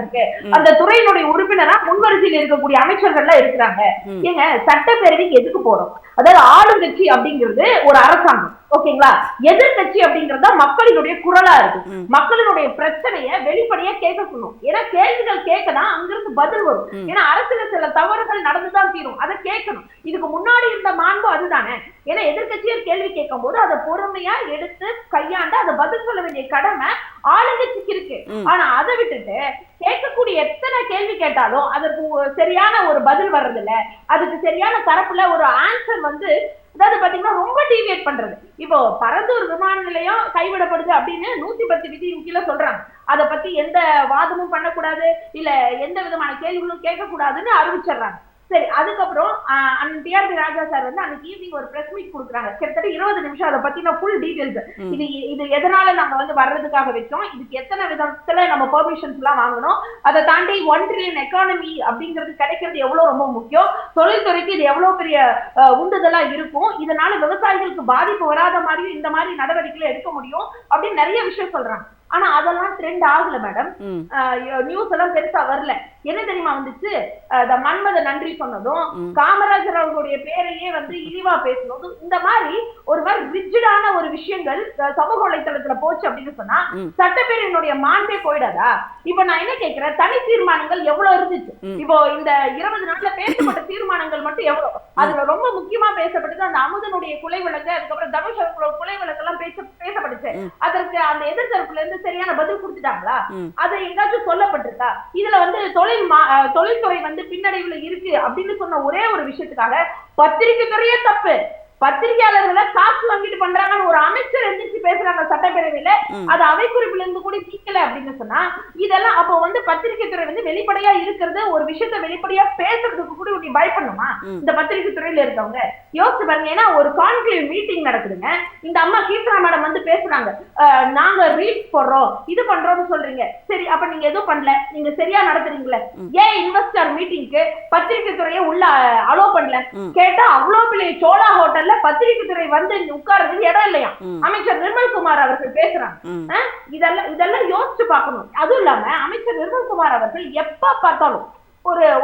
அந்த துறையினுடைய உறுப்பினரா முன்வரிசையில் இருக்கக்கூடிய அமைச்சர்கள்லாம் இருக்கிறாங்க. ஏங்க சட்டப்பேரவைக்கு எதுக்கு போறோம்? அதாவது ஆளுங்கட்சி அப்படிங்கிறது ஒரு அரசாங்கம், ஓகேங்களா? எதிர்கட்சி அப்படிங்கறத மக்களினுடைய குரலா இருக்கு. மக்களினுடைய பிரச்சனைய வெளிப்படையா கேட்கணும். ஏன்னா கேள்விகள் கேட்கதான் அங்கிருந்து பதில் வரும். ஏன்னா அரசுல சில தவறுகள் நடந்துதான் தீரும், அதை கேட்கணும். இதுக்கு முன்னாடி இருந்த மாண்பு அதுதானே. ஏன்னா எதிர்கட்சியர் கேள்வி கேட்கும் போது அதை பொறுமையா எடுத்து கையாண்டு அதை பதில் சொல்ல வேண்டிய கடமை ஆளுங்கட்சிக்கு இருக்கு. ஆனா அதை விட்டுட்டு கேட்கக்கூடிய எத்தனை கேள்வி கேட்டாலும் அதற்கு சரியான ஒரு பதில் வர்றதில்ல, அதுக்கு சரியான தரப்புல ஒரு ஆன்சர் வந்து அதாவது பாத்தீங்கன்னா ரொம்ப டீவியேட் பண்றது. இப்போ பரந்தூர் விமான நிலையம் கைவிடப்படுது அப்படின்னு 110 விதியின் கீழே சொல்றாங்க. அதை பத்தி எந்த வாதமும் பண்ணக்கூடாது, இல்ல எந்த விதமான கேள்விகளும் கேட்க கூடாதுன்னு அறிவிச்சிடுறாங்க. சரி, அதுக்கப்புறம் டிஆர்பி ராஜா சார் வந்து அன்னைக்கு ஈவினிங் ஒரு பிரஸ் மீட் கொடுக்குறாங்க. கிட்டத்தட்ட 20 நிமிஷம் அதை பத்தின ஃபுல் டீடைல்ஸ். இது எதனால நாங்க வந்து வர்றதுக்காக வச்சோம், இதுக்கு எத்தனை விதத்துல நம்ம பெர்மிஷன்ஸ் எல்லாம் வாங்கணும், அதை தாண்டி 1 ட்ரில்லியன் எக்கானமி அப்படிங்கிறது கிடைக்கிறது எவ்வளவு ரொம்ப முக்கியம், தொழில்துறைக்கு இது எவ்வளவு பெரிய உந்துதலா இருக்கும், இதனால விவசாயிகளுக்கு பாதிப்பு வராத மாதிரியும் இந்த மாதிரி நடவடிக்கைகளை எடுக்க முடியும் அப்படின்னு நிறைய விஷயம் சொல்றாங்க. ஆனா அதெல்லாம் ட்ரெண்ட் ஆகல மேடம். நியூஸ் எல்லாம் பெருசா வரல. என்ன தெரியுமா வந்துச்சு, மன்மத நன்றி சொன்னதும், காமராஜர் அவர்களுடைய பேரையே வந்து இழிவா பேசுனதும், இந்த மாதிரி ஒரு மாதிரி ரிஜிடான ஒரு விஷயங்கள் சமூக வலைத்தளத்துல போச்சு அப்படின்னு சொன்னா சட்டப்பேரவையினுடைய மாண்பே போயிடாதா? இப்ப நான் என்ன கேட்கிறேன், தனி தீர்மானங்கள் எவ்வளவு இருந்துச்சு? இப்போ இந்த 20 நாள்ல பேசப்பட்ட தீர்மானங்கள் மட்டும் எவ்வளவு? அதுல ரொம்ப முக்கியமா பேசப்பட்டது அந்த அமுதனுடைய கொலை வழக்கு, அதுக்கப்புறம் தனுஷ் அவர்களோட கொலை வழக்கு எல்லாம் பேசப்பட்டுச்சு. அதற்கு அந்த எதிர்த்தரப்புல இருந்து சரியான பதில் கொடுத்துட்டாங்களா? அதை எங்காச்சும் சொல்லப்பட்டிருக்கா? இதுல வந்து தொழில்துறை வந்து பின்னடைவுல இருக்கு அப்படின்னு சொன்ன ஒரே ஒரு விஷயத்துக்காக பத்திரிகை துறையே தப்பு, பத்திரிகையாளர்களை காசு வாங்கிட்டு பண்றாங்கன்னு ஒரு அமைச்சர் எந்திரிச்சு பேசுறாங்க சட்டப்பேரவையில, அது அவை குறிப்புல இருந்து கூட நீக்கல அப்படின்னு சொன்னா இதெல்லாம் அப்போ வந்து பத்திரிகை துறை வந்து வெளிப்படையா இருக்கிறது, ஒரு விஷயத்த வெளிப்படையா பேசுறதுக்கு கூட நீ பயப்படணுமா? இந்த பத்திரிகை துறையில இருக்கவங்க யோசிச்சு பாருங்க. ஏன்னா ஒரு கான்க்ளேவ் மீட்டிங் நடக்குதுங்க, இந்த அம்மா கீர்த்தனா மேடம் வந்து பேசுறாங்க, நாங்க ரீட் போடுறோம் இது பண்றோம்னு சொல்றீங்க. சரி, அப்ப நீங்க எதுவும் பண்ணல, நீங்க சரியா நடத்துறீங்களே, ஏன் இன்வெஸ்டர் மீட்டிங்க்கு பத்திரிகை துறையை உள்ள அலோ பண்ணல? கேட்டா அவ்வளவு பெரிய சோழா ஹோட்டல்ல பத்திரிகை துறை வந்து உட்கார்றதுக்கு இடம் இல்லையா? அமைச்சர் நிர்மல்குமார் அவர்கள் பேசுறாங்க. இதெல்லாம் யோசிச்சு பார்க்கணும். அதுவும் இல்லாம அமைச்சர் நிர்மல்குமார் அவர்கள் எப்ப பார்த்தாலும்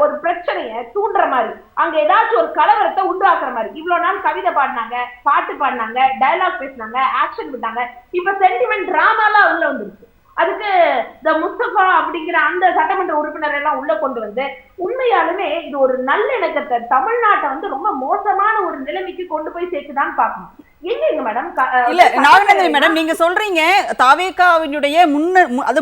ஒரு பிரச்சனைய தூண்டுற மாதிரி, அங்க ஏதாச்சும் ஒரு கலவரத்தை உண்டாக்குற மாதிரி, இவ்வளவு நாள் கவிதை பாடினாங்க, பாட்டு பாடினாங்க, டயலாக் பேசினாங்க, ஆக்ஷன் விட்டாங்க, இப்ப சென்டிமெண்ட் டிராமாலாம் உள்ள வந்துருச்சு. அதுக்கு இந்த முஸ்தபா அப்படிங்கிற அந்த சட்டமன்ற உறுப்பினர் எல்லாம் உள்ள கொண்டு வந்து உண்மையாலுமே இது ஒரு நல்லிணக்கத்தை தமிழ்நாட்டை வந்து ரொம்ப மோசமான ஒரு நிலைமைக்கு கொண்டு போய் சேர்த்துதான் பார்க்கணும். எங்க மேடம் இல்ல நாகநந்தினி மேடம், நீங்க சொல்றீங்க தாவேகாவினுடைய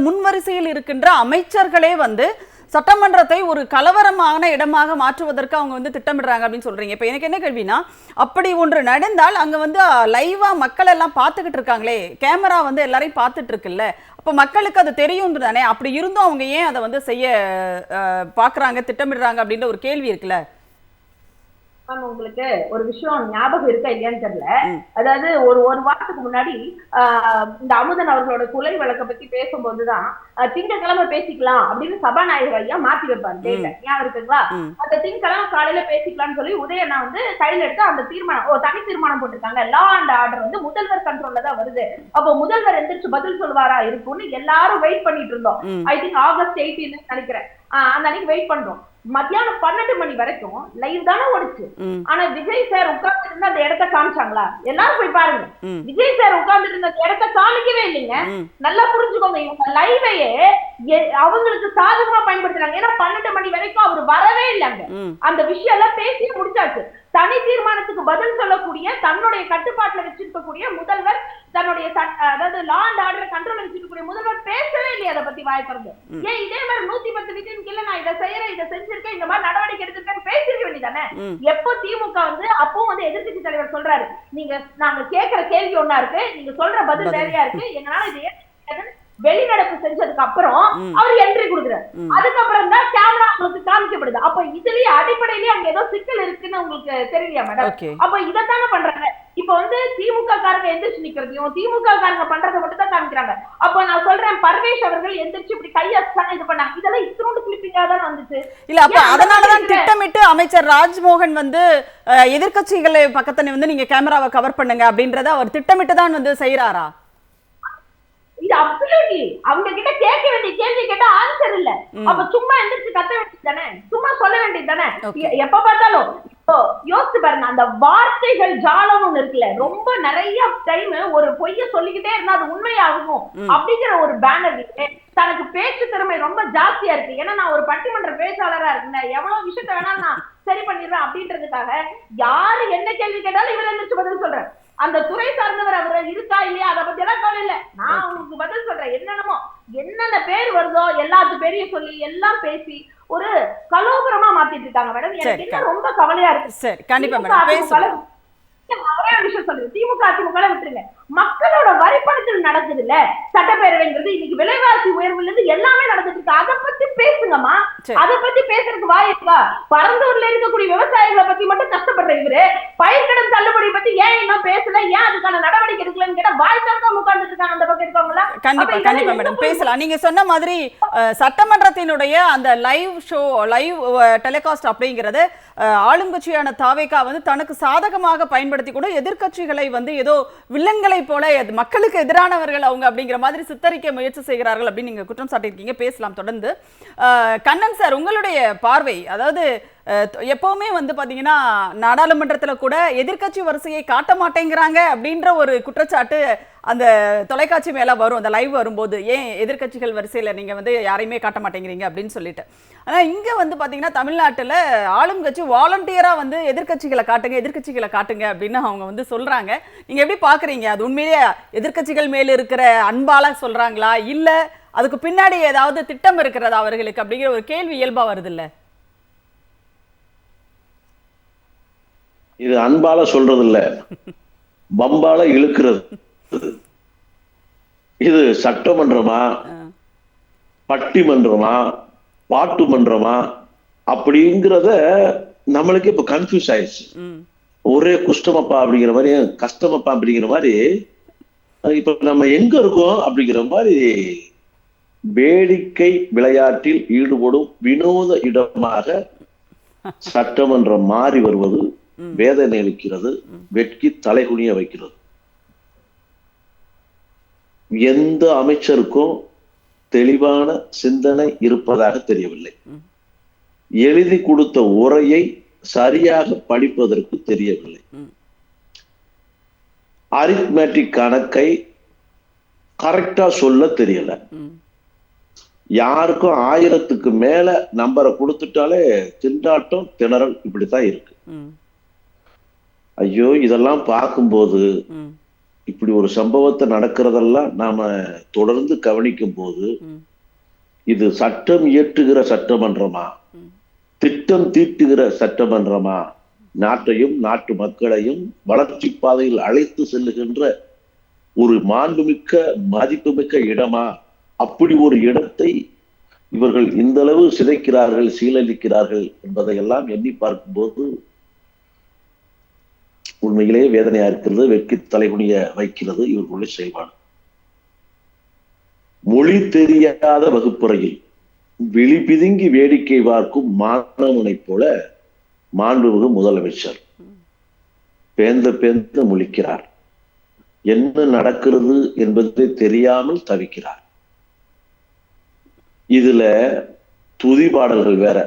முன்வரிசையில் இருக்கின்ற அமைச்சர்களே வந்து சட்டமன்றத்தை ஒரு கலவரமான இடமாக மாற்றுவதற்கு அவங்க வந்து திட்டமிடுறாங்க அப்படின்னு சொல்றீங்க. இப்ப எனக்கு என்ன கேள்வினா, அப்படி ஒன்று நடந்தால் அங்க வந்து லைவா மக்கள் எல்லாம் பார்த்துக்கிட்டு இருக்காங்களே, கேமரா வந்து எல்லாரையும் பார்த்துட்டு இருக்குல்ல, அப்ப மக்களுக்கு அது தெரியும் தானே, அப்படி இருந்தும் அவங்க ஏன் அதை வந்து செய்ய பாக்குறாங்க, திட்டமிடுறாங்க அப்படின்ற ஒரு கேள்வி இருக்குல்ல. உங்களுக்கு ஒரு விஷயம் ஞாபகம் இருக்கா இல்லையான்னு தெரியல. அதாவது ஒரு வாரத்துக்கு முன்னாடி இந்த அமுதன் அவர்களோட கொலை வழக்க பத்தி பேசும்போதுதான் திங்கட்கிழமை பேசிக்கலாம் அப்படின்னு சபாநாயகர் ஐயா மாத்தி வைப்பாரு. ஞாபகம் இருக்குங்களா? அந்த திங்கட்கிழமை காலையில பேசிக்கலாம்னு சொல்லி உதயண்ணா வந்து கையில எடுத்து அந்த தீர்மானம் தனி தீர்மானம் போட்டிருக்காங்க. லா அண்ட் ஆர்டர் வந்து முதல்வர் கண்ட்ரோல்ல தான் வருது, அப்போ முதல்வர் எந்திரிச்சு பதில் சொல்வாரா இருக்கும்னு எல்லாரும் வெயிட் பண்ணிட்டு இருந்தோம். ஐ திங்க் ஆகஸ்ட் 18 நினைக்கிறேன். அந்த அன்னைக்கு வெயிட் பண்றோம். மத்தியானம் 12 மணி வரைக்கும் லைவ் தானே ஓடிச்சு. ஆனா விஜய் சார் உட்கார்ந்து இருந்த அந்த இடத்த காமிச்சாங்களா? எல்லாரும் போய் பாருங்க. விஜய் சார் உட்கார்ந்து இருந்த அந்த இடத்த காமிக்கவே இல்லைங்க. நல்லா புரிஞ்சுக்கோங்க, இவங்க லைவையே அவங்களுக்கு சாதகமா பயன்படுத்துறாங்க. ஏன்னா 12 மணி வரைக்கும் அவர் வரவே இல்லைங்க. அந்த விஷயம் எல்லாம் பேசி முடிச்சாச்சு. தனி தீர்மானத்துக்கு பதில் சொல்லக்கூடிய தன்னுடைய கட்டுப்பாட்டுல வச்சிருக்கக்கூடிய முதல்வர், தன்னுடைய அதாவது லா அண்ட் ஆர்டர் கண்ட்ரோல் வச்சிருக்கக்கூடிய முதல்வர் பேசவே இல்லையா அதை பத்தி வாய்க்கிறது? ஏன் இதே மாதிரி 110 விதியின் கீழ நான் இதை செய்யறேன், இதை செஞ்சிருக்கேன், இந்த மாதிரி நடவடிக்கை எடுத்திருக்கேன் பேசிருக்க வேண்டியதானே? எப்போ திமுக வந்து அப்பவும் வந்து எதிர்கட்சி தலைவர் சொல்றாரு, நாங்க கேட்கிற கேள்வி ஒன்னா இருக்கு, நீங்க சொல்ற பதில் வேறையா இருக்கு, எங்களால இதை வெளிநடப்பு செஞ்சதுக்கு அப்புறம் அவர் என்ட்ரி கொடுக்குறாரு. அதுக்கப்புறம் தான் கேமரா உங்களுக்கு காமிக்கப்படுது. அப்ப இதுலயே அடிப்படையிலேயே அங்க ஏதோ சிக்கல் இருக்குன்னு உங்களுக்கு தெரியலையா மேடம்? அப்ப இதைத்தானே பண்றாங்க. இப்ப வந்து திமுக காரங்க எந்திரிச்சு நிக்கிறதையும் திமுக காரங்க பண்றதை மட்டும் தான் காமிக்கிறாங்க. அப்ப நான் சொல்றேன், பர்வேஷ் அவர்கள் எந்திரிச்சு இப்படி கையாச்சாங்க இது பண்ணாங்க, இதெல்லாம் இத்தனோண்டு கிளிப்பிங்கா தான் வந்துச்சு. இல்ல அப்ப அதனாலதான் திட்டமிட்டு அமைச்சர் ராஜ்மோகன் வந்து எதிர்கட்சிகளை பக்கத்துல வந்து நீங்க கேமராவை கவர் பண்ணுங்க அப்படின்றத அவர் திட்டமிட்டு தான் வந்து செய்யறாரா? இது அப்சல்யூட்லி அவங்க கிட்ட கேட்க வேண்டிய கேள்வி கேட்டா ஆன்சர் இல்ல. அப்ப சும்மா எந்திரிச்சு கத்த வேண்டியது தானே, சும்மா சொல்ல வேண்டியது தானே. எப்ப பார்த்தாலும் இப்போ யோசிச்சு பாருங்க, அந்த வார்த்தைகள் ஜாலம் ஒண்ணு இருக்குல்ல, ரொம்ப நிறைய டைம் ஒரு பொய்ய சொல்லிக்கிட்டே இருந்தா அது உண்மையாகும் அப்படிங்கிற ஒரு பேனர் தனக்கு பேச்சு திறமை ரொம்ப ஜாஸ்தியா இருக்கு. ஏன்னா நான் ஒரு பட்டிமன்ற பேச்சாளரா இருக்கேன், எவ்வளவு விஷயத்த வேணாலும் நான் சரி பண்ணிடுறேன் அப்படின்றதுக்காக யாரு என்ன கேள்வி கேட்டாலும் இவரை எந்திரிச்சு பதில் சொல்றேன். அந்த துறை சார்ந்தவர் அவர் இருக்கா இல்லையா அதை பத்தி எல்லாம் கவலை இல்ல, நான் உங்களுக்கு பதில் சொல்றேன். என்னென்னமோ என்னென்ன பேர் வருதோ எல்லாத்து பேரையும் சொல்லி எல்லாம் பேசி ஒரு கலோபரமா மாத்திட்டு இருக்காங்க மேடம். எனக்கு என்ன ரொம்ப கவலையா இருக்கு. சரி, கண்டிப்பா மேடம் பேசுவோம். ஒரே ஒரு விஷயம் சொல்லுங்க, திமுக அதிமுக விட்டுருங்க, மக்களோட வரி பணத்தில் நடக்குது இல்ல சட்டப்பேரவைங்கிறது, இன்னைக்கு விலைவாசி உயர்வுல இருந்து எல்லாமே நடந்துட்டு இருக்கு. அதை பத்தி பேசுங்கம்மா. அதை பத்தி பேசுறதுக்கு வாய் இருக்கா? பரந்தூர்ல இருக்கக்கூடிய விவசாயிகளை பத்தி மட்டும் கஷ்டப்படுற இவரு பயிர்க்கடன் தள்ளுபடி பத்தி ஏன் இன்னும் பேசல, ஏன் அதுக்கான நடவடிக்கை எடுக்கலன்னு கேட்டா வாய் திறக்காம உட்கார்ந்துட்டு இருக்காங்க அந்த பக்கம் இருக்கவங்களா. கண்டிப்பா கண்டிப்பா மேடம் பேசலாம். நீங்க சொன்ன மாதிரி சட்டமன்றத்தினுடைய அந்த லைவ் ஷோ, லைவ் டெலிகாஸ்ட் அப்படிங்கிறது ஆளுங்கட்சியான தாவேகா வந்து தனக்கு சாதகமாக பயன்படுத்தி கூட எதிர்க்கட்சிகளை வந்து ஏதோ வில்லன்களை போல மக்களுக்கு எதிரானவர்கள் அவங்க அப்படிங்கிற மாதிரி சித்தரிக்க முயற்சி செய்கிறார்கள் அப்படின்னு நீங்க குற்றம் சாட்டியிருக்கீங்க. பேசலாம் தொடர்ந்து. கண்ணன் சார், உங்களுடைய பார்வை, அதாவது எப்பவுமே வந்து பாத்தீங்கன்னா நாடாளுமன்றத்தில் கூட எதிர்க்கட்சி வரிசையை காட்ட மாட்டேங்கிறாங்க அப்படின்ற ஒரு குற்றச்சாட்டு அந்த தொலைக்காட்சி மேல வரும், அந்த லைவ் வரும்போது. ஏன் எதிர்க்கட்சிகள் வரிசையில நீங்க வந்து யாரையுமே காட்ட மாட்டேங்கிறீங்க அப்படின்னு சொல்லிட்டு. ஆனா இங்க வந்து பாத்தீங்கன்னா தமிழ்நாட்டுல ஆளும் கட்சி வாலண்டியரா வந்து எதிர்க்கட்சிகளை காட்டுங்க அப்படின்னு அவங்க வந்து சொல்றாங்க. நீங்க எப்படி பாக்குறீங்க? அது உண்மையிலேயே எதிர்க்கட்சிகள் மேல இருக்கிற அன்பால சொல்றாங்களா, இல்ல அதுக்கு பின்னாடி ஏதாவது திட்டம் இருக்கிறதா அவர்களுக்கு அப்படிங்கிற ஒரு கேள்வி இயல்பா வருது இல்ல? இது அன்பால சொல்றது இல்ல, பம்பால இழுக்கிறது. இது சட்டமன்றமா, பட்டிமன்றமா, பாட்டு மன்றமா அப்படிங்கிறத நம்மளுக்கு இப்ப கன்ஃபியூஸ் ஆயிடுச்சு. ஒரே குஷ்டமப்பா அப்படிங்கிற மாதிரி, கஷ்டமப்பா அப்படிங்கிற மாதிரி, இப்ப நம்ம எங்க இருக்கோம் அப்படிங்கிற மாதிரி வேடிக்கை விளையாட்டில் ஈடுபடும் வினோத இடமாக சட்டமன்றம் மாறி வருவது வேதனை அளிக்கிறது, வெட்கி தலைகுனிய வைக்கிறது. எந்த அமைச்சருக்கும் தெளிவான சிந்தனை இருப்பதாக தெரியவில்லை. எழுதி கொடுத்த உரையை சரியாக படிப்பதற்கு தெரியவில்லை. அரித்மேட்டிக் கணக்கை கரெக்டா சொல்ல தெரியல. யாருக்கும் 1000க்கு மேல நம்பரை கொடுத்துட்டாலே திண்டாட்டம், திணறல் இப்படித்தான் இருக்கு. ஐயோ, இதெல்லாம் பார்க்கும்போது, இப்படி ஒரு சம்பவத்தை நடக்கிறதெல்லாம் நாம தொடர்ந்து கவனிக்கும் போது, இது சட்டம் இயற்றுகிற சட்டமன்றமா, திட்டம் தீட்டுகிற சட்டமன்றமா, நாட்டையும் நாட்டு மக்களையும் வளர்ச்சி பாதையில் அழைத்து செல்லுகின்ற ஒரு மாண்புமிக்க மதிப்புமிக்க இடமா, அப்படி ஒரு இடத்தை இவர்கள் இந்த அளவு சிதைக்கிறார்கள், சீரழிக்கிறார்கள் என்பதையெல்லாம் எண்ணி பார்க்கும்போது உண்மையிலேயே வேதனையா இருக்கிறது, வெட்கி தலைகுனிய வைக்கிறது இவர்களுடைய செயல்பாடு. மொழி தெரியாத வகுப்பறையில் விழி பிதுங்கி வேடிக்கை பார்க்கும் மாணவனை போல மாண்புமிகு முதலமைச்சர் பேந்த பேந்த முழிக்கிறார். என்ன நடக்கிறது என்பதை தெரியாமல் தவிக்கிறார். இதுல துதி பாடல்கள் வேற.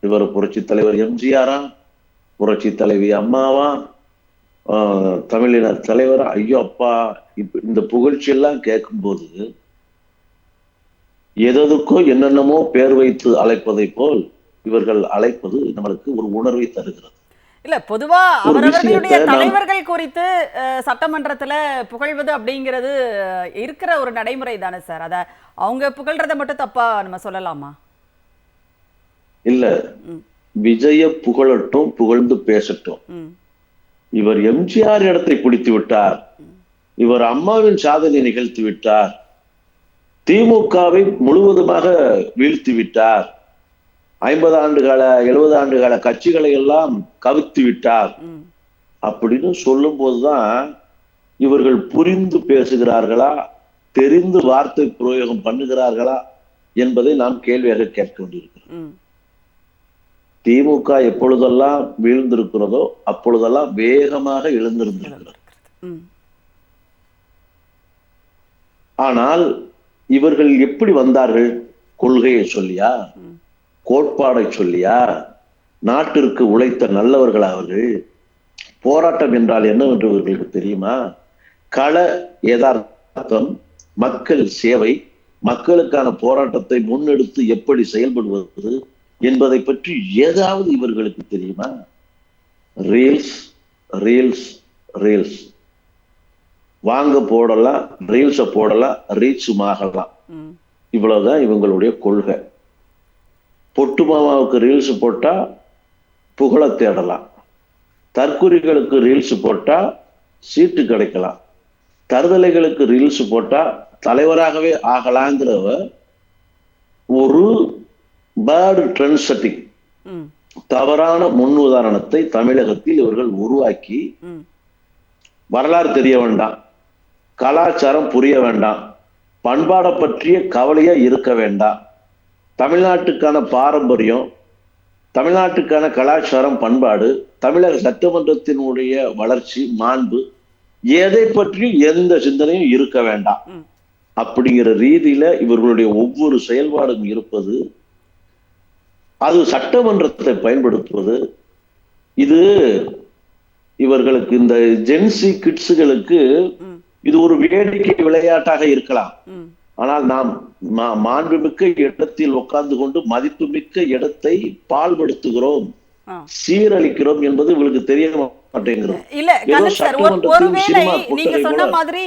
இவர் புரட்சி தலைவர் எம்ஜிஆரா, புரட்சி தலைவி அம்மாவா, தமிழினர் தலைவரா, ஐயோ அப்பா, இந்த புகழ்ச்சி எல்லாம் கேட்கும்போது எதற்கோ என்னென்னமோ பேர் வைத்து அழைப்பதை போல் இவர்கள் அழைப்பது நம்மளுக்கு ஒரு உணர்வை தருகிறது. இல்ல, பொதுவா அவரவர்களுடைய தலைவர்கள் குறித்து சட்டமன்றத்துல புகழ்வது அப்படிங்கிறது இருக்கிற ஒரு நடைமுறை தானே சார். அத அவங்க புகழ்றதை மட்டும் தப்பா நம்ம சொல்லலாமா? இல்ல, விஜய புகழட்டும், புகழ்ந்து பேசட்டும். இவர் எம்ஜிஆர் இடத்தை பிடித்து விட்டார், இவர் அம்மாவின் சாதனை நிகழ்த்தி விட்டார், திமுகவை முழுவதுமாக வீழ்த்தி விட்டார், 50 ஆண்டுகால 70 ஆண்டுகால கட்சிகளை எல்லாம் கவிழ்த்து விட்டார் அப்படின்னு சொல்லும் போதுதான் இவர்கள் புரிந்து பேசுகிறார்களா, தெரிந்து வார்த்தை பிரயோகம் பண்ணுகிறார்களா என்பதை நாம் கேள்வியாக கேட்க வேண்டியிருக்கிறோம். திமுக எப்பொழுதெல்லாம் வீழ்ந்திருக்கிறதோ அப்பொழுதெல்லாம் வேகமாக எழுந்திருந்திருக்கிறது. ஆனால் இவர்கள் எப்படி வந்தார்கள்? கொள்கையை சொல்லியா, கோட்பாடை சொல்லியா, நாட்டிற்கு உழைத்த நல்லவர்கள் அவர்கள். போராட்டம் என்றால் என்னவென்று இவர்களுக்கு தெரியுமா? கள யதார்த்தம், மக்கள் சேவை, மக்களுக்கான போராட்டத்தை முன்னெடுத்து எப்படி செயல்படுவது என்பதை பற்றி ஏதாவது இவர்களுக்கு தெரியுமா? ரீல்ஸ் ரீல்ஸ் ரீல்ஸ் வாங்க போடலாம், ரீல்ஸ போடலாம், ரீச்சும் ஆகலாம். இவ்வளவுதான் இவங்களுடைய கொள்கை. பொட்டு மாமாவுக்கு ரீல்ஸ் போட்டா புகழ தேடலாம், தற்குறிகளுக்கு ரீல்ஸ் போட்டா சீட்டு கிடைக்கலாம், தருதலைகளுக்கு ரீல்ஸ் போட்டா தலைவராகவே ஆகலாங்கிற ஒரு பேட் ட்ரெண்ட் செட்டிங், தவறான முன் உதாரணத்தை தமிழகத்தில் இவர்கள் உருவாக்கி வரலாறு தெரிய வேண்டாம், கலாச்சாரம் புரிய வேண்டாம், பண்பாடை பற்றிய கவலையா இருக்க வேண்டாம், தமிழ்நாட்டுக்கான பாரம்பரியம், தமிழ்நாட்டுக்கான கலாச்சாரம், பண்பாடு, தமிழக சட்டமன்றத்தினுடைய வளர்ச்சி, மாண்பு, எதை பற்றியும் எந்த சிந்தனையும் இருக்க வேண்டாம் அப்படிங்கிற ரீதியில இவர்களுடைய ஒவ்வொரு செயல்பாடும் இருப்பது. அது சட்டமன்றத்தை பயன்படுத்துவது. இது இவர்களுக்கு, இந்த ஜென்சி கிட்ஸுகளுக்கு இது ஒரு வேடிக்கை விளையாட்டாக இருக்கலாம். ஆனால் நாம் மாண்புமிக்க இடத்தில் உட்கார்ந்து கொண்டு மதிப்புமிக்க இடத்தை பால்படுத்துகிறோம், சீரழிக்கிறோம் என்பது இவங்களுக்கு தெரிய மாட்டேங்கிறது. இல்ல கண்ணன் சார், ஒருவேளை நீங்க சொன்ன மாதிரி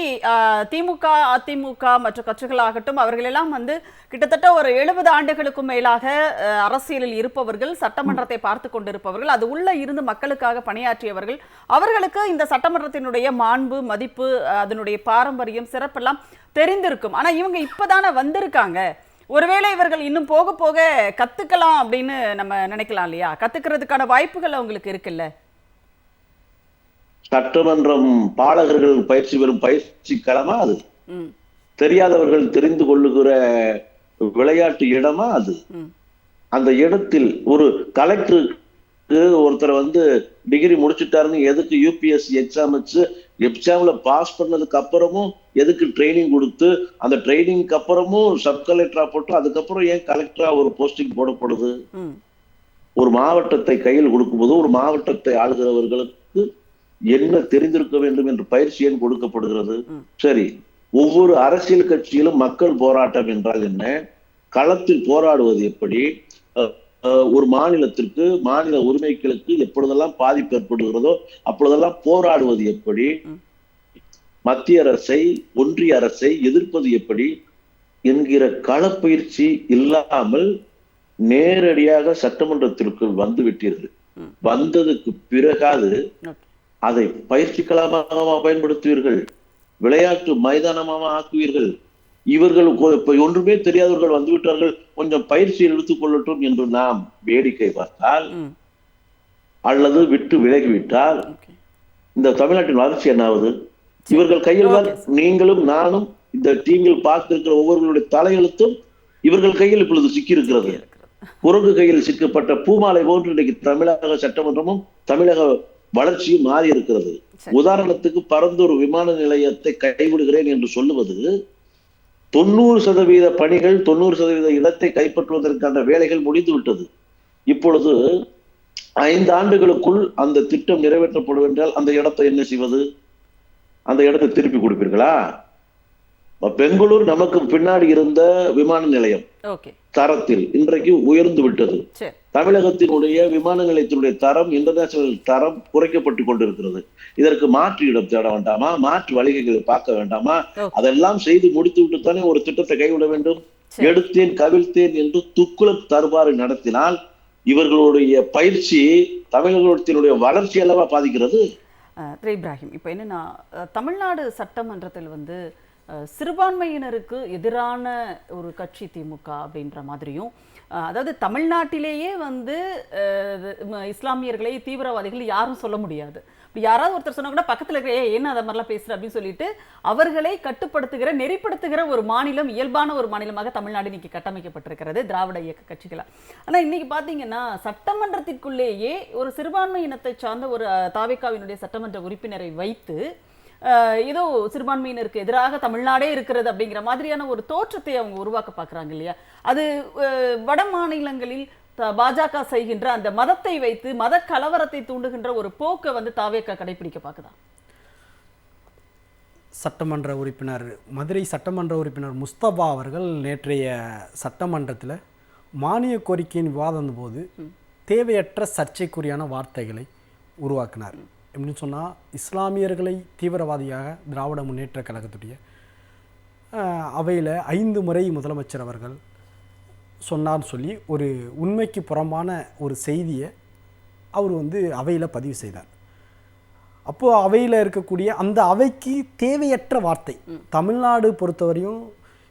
திமுக, அதிமுக மற்ற கட்சிகள் ஆகட்டும், அவர்கள் எல்லாம் கிட்டத்தட்ட ஒரு 70 ஆண்டுகளுக்கும் மேலாக அரசியலில் இருப்பவர்கள், சட்டமன்றத்தை பார்த்து கொண்டிருப்பவர்கள், அது உள்ள இருந்து மக்களுக்காக பணியாற்றியவர்கள். அவர்களுக்கு இந்த சட்டமன்றத்தினுடைய மாண்பு, மதிப்பு, அதனுடைய பாரம்பரியம், சிறப்பெல்லாம் தெரிந்திருக்கும். ஆனா இவங்க இப்பதானே வந்திருக்காங்க. ஒருவேளை இவர்கள் இன்னும் போக போக கத்துக்கலாம் அப்படின்னு நம்ம நினைக்கலாம் இல்லையா? கத்துக்கிறதுக்கான வாய்ப்புகள் அவங்களுக்கு இருக்குல்ல. சட்டமன்றம் பாலகர்கள் பயிற்சி பெறும் பயிற்சி களமா அது? தெரியாதவர்கள் தெரிந்து கொள்ளுகிற விளையாட்டு இடமா அது? அந்த இடத்தில் ஒரு கலெக்டருக்கு ஒருத்தர் டிகிரி முடிச்சுட்டாருன்னு எதுக்கு யூபிஎஸ்சி எக்ஸாம்ல பாஸ் பண்ணதுக்கு அப்புறமும் எதுக்கு ட்ரைனிங் கொடுத்து, அந்த ட்ரைனிங்க்கு அப்புறமும் சப் கலெக்டரா போட்டு அதுக்கப்புறம் ஏன் கலெக்டரா ஒரு போஸ்டிங் போடப்படுது? ஒரு மாவட்டத்தை கையில் கொடுக்கும்போது ஒரு மாவட்டத்தை ஆளுகிறவர்களுக்கு என்ன தெரிந்திருக்க வேண்டும் என்று பயிற்சி ஏன் கொடுக்கப்படுகிறது? சரி, ஒவ்வொரு அரசியல் கட்சியிலும் மக்கள் போராட்டம் என்றால் என்ன, களத்தில் போராடுவது எப்படி, ஒரு மாநிலத்திற்கு, மாநில உரிமைகளுக்கு எப்பொழுதெல்லாம் பாதிப்பு ஏற்படுகிறதோ அப்பொழுதெல்லாம் போராடுவது எப்படி, மத்திய அரசை, ஒன்றிய அரசை எதிர்ப்பது எப்படி என்கிற களப்பயிற்சி இல்லாமல் நேரடியாக சட்டமன்றத்திற்குள் வந்து விட்டீர்கள். வந்ததுக்கு பிறகாது அதை பயிற்சி களமாக பயன்படுத்துவீர்கள், விளையாட்டு மைதானமாக ஆக்குவீர்கள். இவர்கள் ஒன்றுமே தெரியாதவர்கள் வந்துவிட்டார்கள், கொஞ்சம் பயிற்சி எடுத்துக் கொள்ளட்டும் என்று நாம் வேடிக்கை பார்த்தால் அல்லது விட்டு விலகிவிட்டால் இந்த தமிழ்நாட்டின் வளர்ச்சி என்னாவது? இவர்கள் கையில் தான் நீங்களும் நானும் இந்த டீமில் பார்த்திருக்கிற ஒவ்வொருவருடைய தலையெழுத்தும் இவர்கள் கையில் இப்பொழுது சிக்கி இருக்கிறது. குரங்கு கையில் சிக்கப்பட்ட பூமாலை போன்று இன்றைக்கு தமிழக சட்டமன்றமும் தமிழக வளர்ச்சியும் மாறி இருக்கிறது. உதாரணத்துக்கு பரந்தூர் விமான நிலையத்தை கைவிடுகிறேன் என்று சொல்லுவது 90% பணிகள், 90% இடத்தை கைப்பற்றுவதற்கான வேலைகள் முடிந்து விட்டது. இப்பொழுது 5 ஆண்டுகளுக்குள் அந்த திட்டம் நிறைவேற்றப்படும் என்றால் அந்த இடத்தை என்ன செய்வது? அந்த இடத்தை திருப்பி கொடுப்பீர்களா? பெங்களூர் நமக்கு பின்னாடி இருந்த விமான நிலையம் தரத்தில் இன்றைக்கு உயர்ந்து விட்டது. தமிழகத்தினுடைய விமான நிலையத்தினுடைய தரம், இன்டர்நேஷனல் தரம் குறைக்கப்பட்டு கொண்டிருக்கிறது. இதற்கு மாற்று இடம் தேட வேண்டாமா? மாற்று வழிகளை பார்க்க வேண்டாமா? அதெல்லாம் செய்து முடித்து விட்டுத்தானே ஒரு திட்டத்தை கைவிட வேண்டும். எடுத்தேன் கவிழ்த்தேன் என்று துக்குளக் தர்பாரை நடத்தினால் இவர்களுடைய பயிற்சி தமிழகத்தினுடைய வளர்ச்சி அல்லவா பாதிக்கிறது? இப்ராஹிம், இப்போ என்னன்னா தமிழ்நாடு சட்டமன்றத்தில் சிறுபான்மையினருக்கு எதிரான ஒரு கட்சி திமுக அப்படின்ற மாதிரியும், அதாவது தமிழ்நாட்டிலேயே இஸ்லாமியர்களை தீவிரவாதிகள் யாரும் சொல்ல முடியாது. யாராவது ஒருத்தர் சொன்னா கூட பக்கத்துல இருக்கிற என்ன அதை மாதிரிலாம் பேசுற அப்படின்னு சொல்லிட்டு அவர்களை கட்டுப்படுத்துகிற, நெறிப்படுத்துகிற ஒரு மாநிலம், இயல்பான ஒரு மாநிலமாக தமிழ்நாடு இன்னைக்கு கட்டமைக்கப்பட்டிருக்கிறது திராவிட இயக்க கட்சிகளால். ஆனா இன்னைக்கு பாத்தீங்கன்னா சட்டமன்றத்திற்குள்ளேயே ஒரு சிறுபான்மை இனத்தை சார்ந்த ஒரு தாவேகாவினுடைய சட்டமன்ற உறுப்பினரை வைத்து ஏதோ சிறுபான்மையினருக்கு எதிராக தமிழ்நாடே இருக்கிறது அப்படிங்கிற மாதிரியான ஒரு தோற்றத்தை அவங்க உருவாக்க பார்க்குறாங்க இல்லையா? அது வட மாநிலங்களில் பாஜக செய்கின்ற அந்த மதத்தை வைத்து மத கலவரத்தை தூண்டுகின்ற ஒரு போக்கை தாவேகா கடைபிடிக்க பார்க்குதா? சட்டமன்ற உறுப்பினர், மதுரை சட்டமன்ற உறுப்பினர் முஸ்தபா அவர்கள் நேற்றைய சட்டமன்றத்தில் மானிய கோரிக்கையின் விவாதம் போது தேவையற்ற சர்ச்சைக்குரியான வார்த்தைகளை உருவாக்கினார். எப்படின்னு சொன்னால், இஸ்லாமியர்களை தீவிரவாதியாக திராவிட முன்னேற்ற கழகத்துடைய அவையில் 5 முறை முதலமைச்சர் அவர்கள் சொன்னார்னு சொல்லி ஒரு உண்மைக்கு புறம்பான ஒரு செய்தியை அவர் வந்து அவையில் பதிவு செய்தார். அப்போது அவையில் இருக்கக்கூடிய அந்த அவைக்கு தேவையற்ற வார்த்தை. தமிழ்நாடு பொறுத்தவரையும்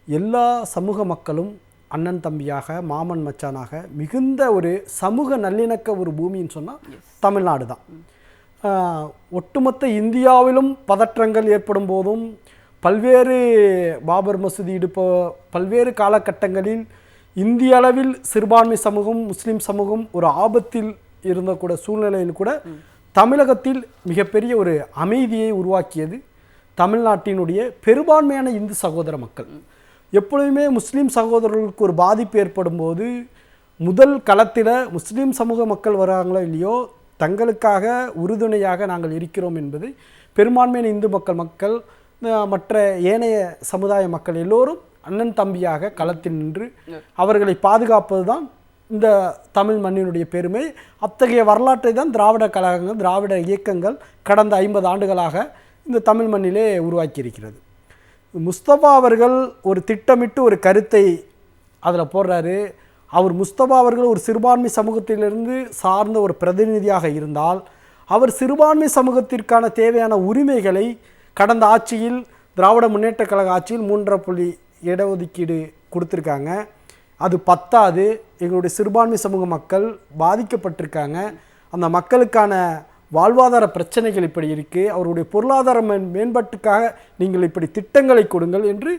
எல்லா சமூக மக்களும் அண்ணன் தம்பியாக, மாமன் மச்சானாக மிகுந்த ஒரு சமூக நல்லிணக்க ஒரு பூமின்னு சொன்னால் தமிழ்நாடு தான். ஒட்டுமொத்த இந்தியாவிலும் பதற்றங்கள் ஏற்படும் போதும், பல்வேறு பாபர் மசூதி இடிப்ப பல்வேறு காலகட்டங்களில் இந்திய அளவில் சிறுபான்மை சமூகம், முஸ்லீம் சமூகம் ஒரு ஆபத்தில் இருந்த கூட சூழ்நிலையில் கூட தமிழகத்தில் மிகப்பெரிய ஒரு அமைதியை உருவாக்கியது தமிழ்நாட்டினுடைய பெரும்பான்மையான இந்து சகோதர மக்கள். எப்பொழுதுமே முஸ்லீம் சகோதரர்களுக்கு ஒரு பாதிப்பு ஏற்படும் போது முதல் களத்தில் முஸ்லீம் சமூக மக்கள் வராங்களோ இல்லையோ, தங்களுக்காக உறுதுணையாக நாங்கள் இருக்கிறோம் என்பது பெரும்பான்மையான இந்து மக்கள் மற்ற ஏனைய சமுதாய மக்கள் எல்லோரும் அண்ணன் தம்பியாக களத்தில் நின்று அவர்களை பாதுகாப்பது தான் இந்த தமிழ் மண்ணினுடைய பெருமை. அத்தகைய வரலாற்றை தான் திராவிட கழகங்கள், திராவிட இயக்கங்கள் கடந்த 50 ஆண்டுகளாக இந்த தமிழ் மண்ணிலே உருவாக்கியிருக்கிறது. முஸ்தபா அவர்கள் ஒரு திட்டமிட்டு ஒரு கருத்தை அதில் போடுறாரு. அவர் முஸ்தபா அவர்கள் ஒரு சிறுபான்மை சமூகத்திலிருந்து சார்ந்த ஒரு பிரதிநிதியாக இருந்தால், அவர் சிறுபான்மை சமூகத்திற்கான தேவையான உரிமைகளை கடந்த ஆட்சியில், திராவிட முன்னேற்ற கழக ஆட்சியில் 3.5 இடஒதுக்கீடு கொடுத்துருக்காங்க. அது பத்தாது. எங்களுடைய சிறுபான்மை சமூக மக்கள் பாதிக்கப்பட்டிருக்காங்க. அந்த மக்களுக்கான வாழ்வாதார பிரச்சனைகள் இப்படி இருக்குது, அவருடைய பொருளாதார மேம்பாட்டுக்காக நீங்கள் இப்படி திட்டங்களை கொடுங்கள் என்று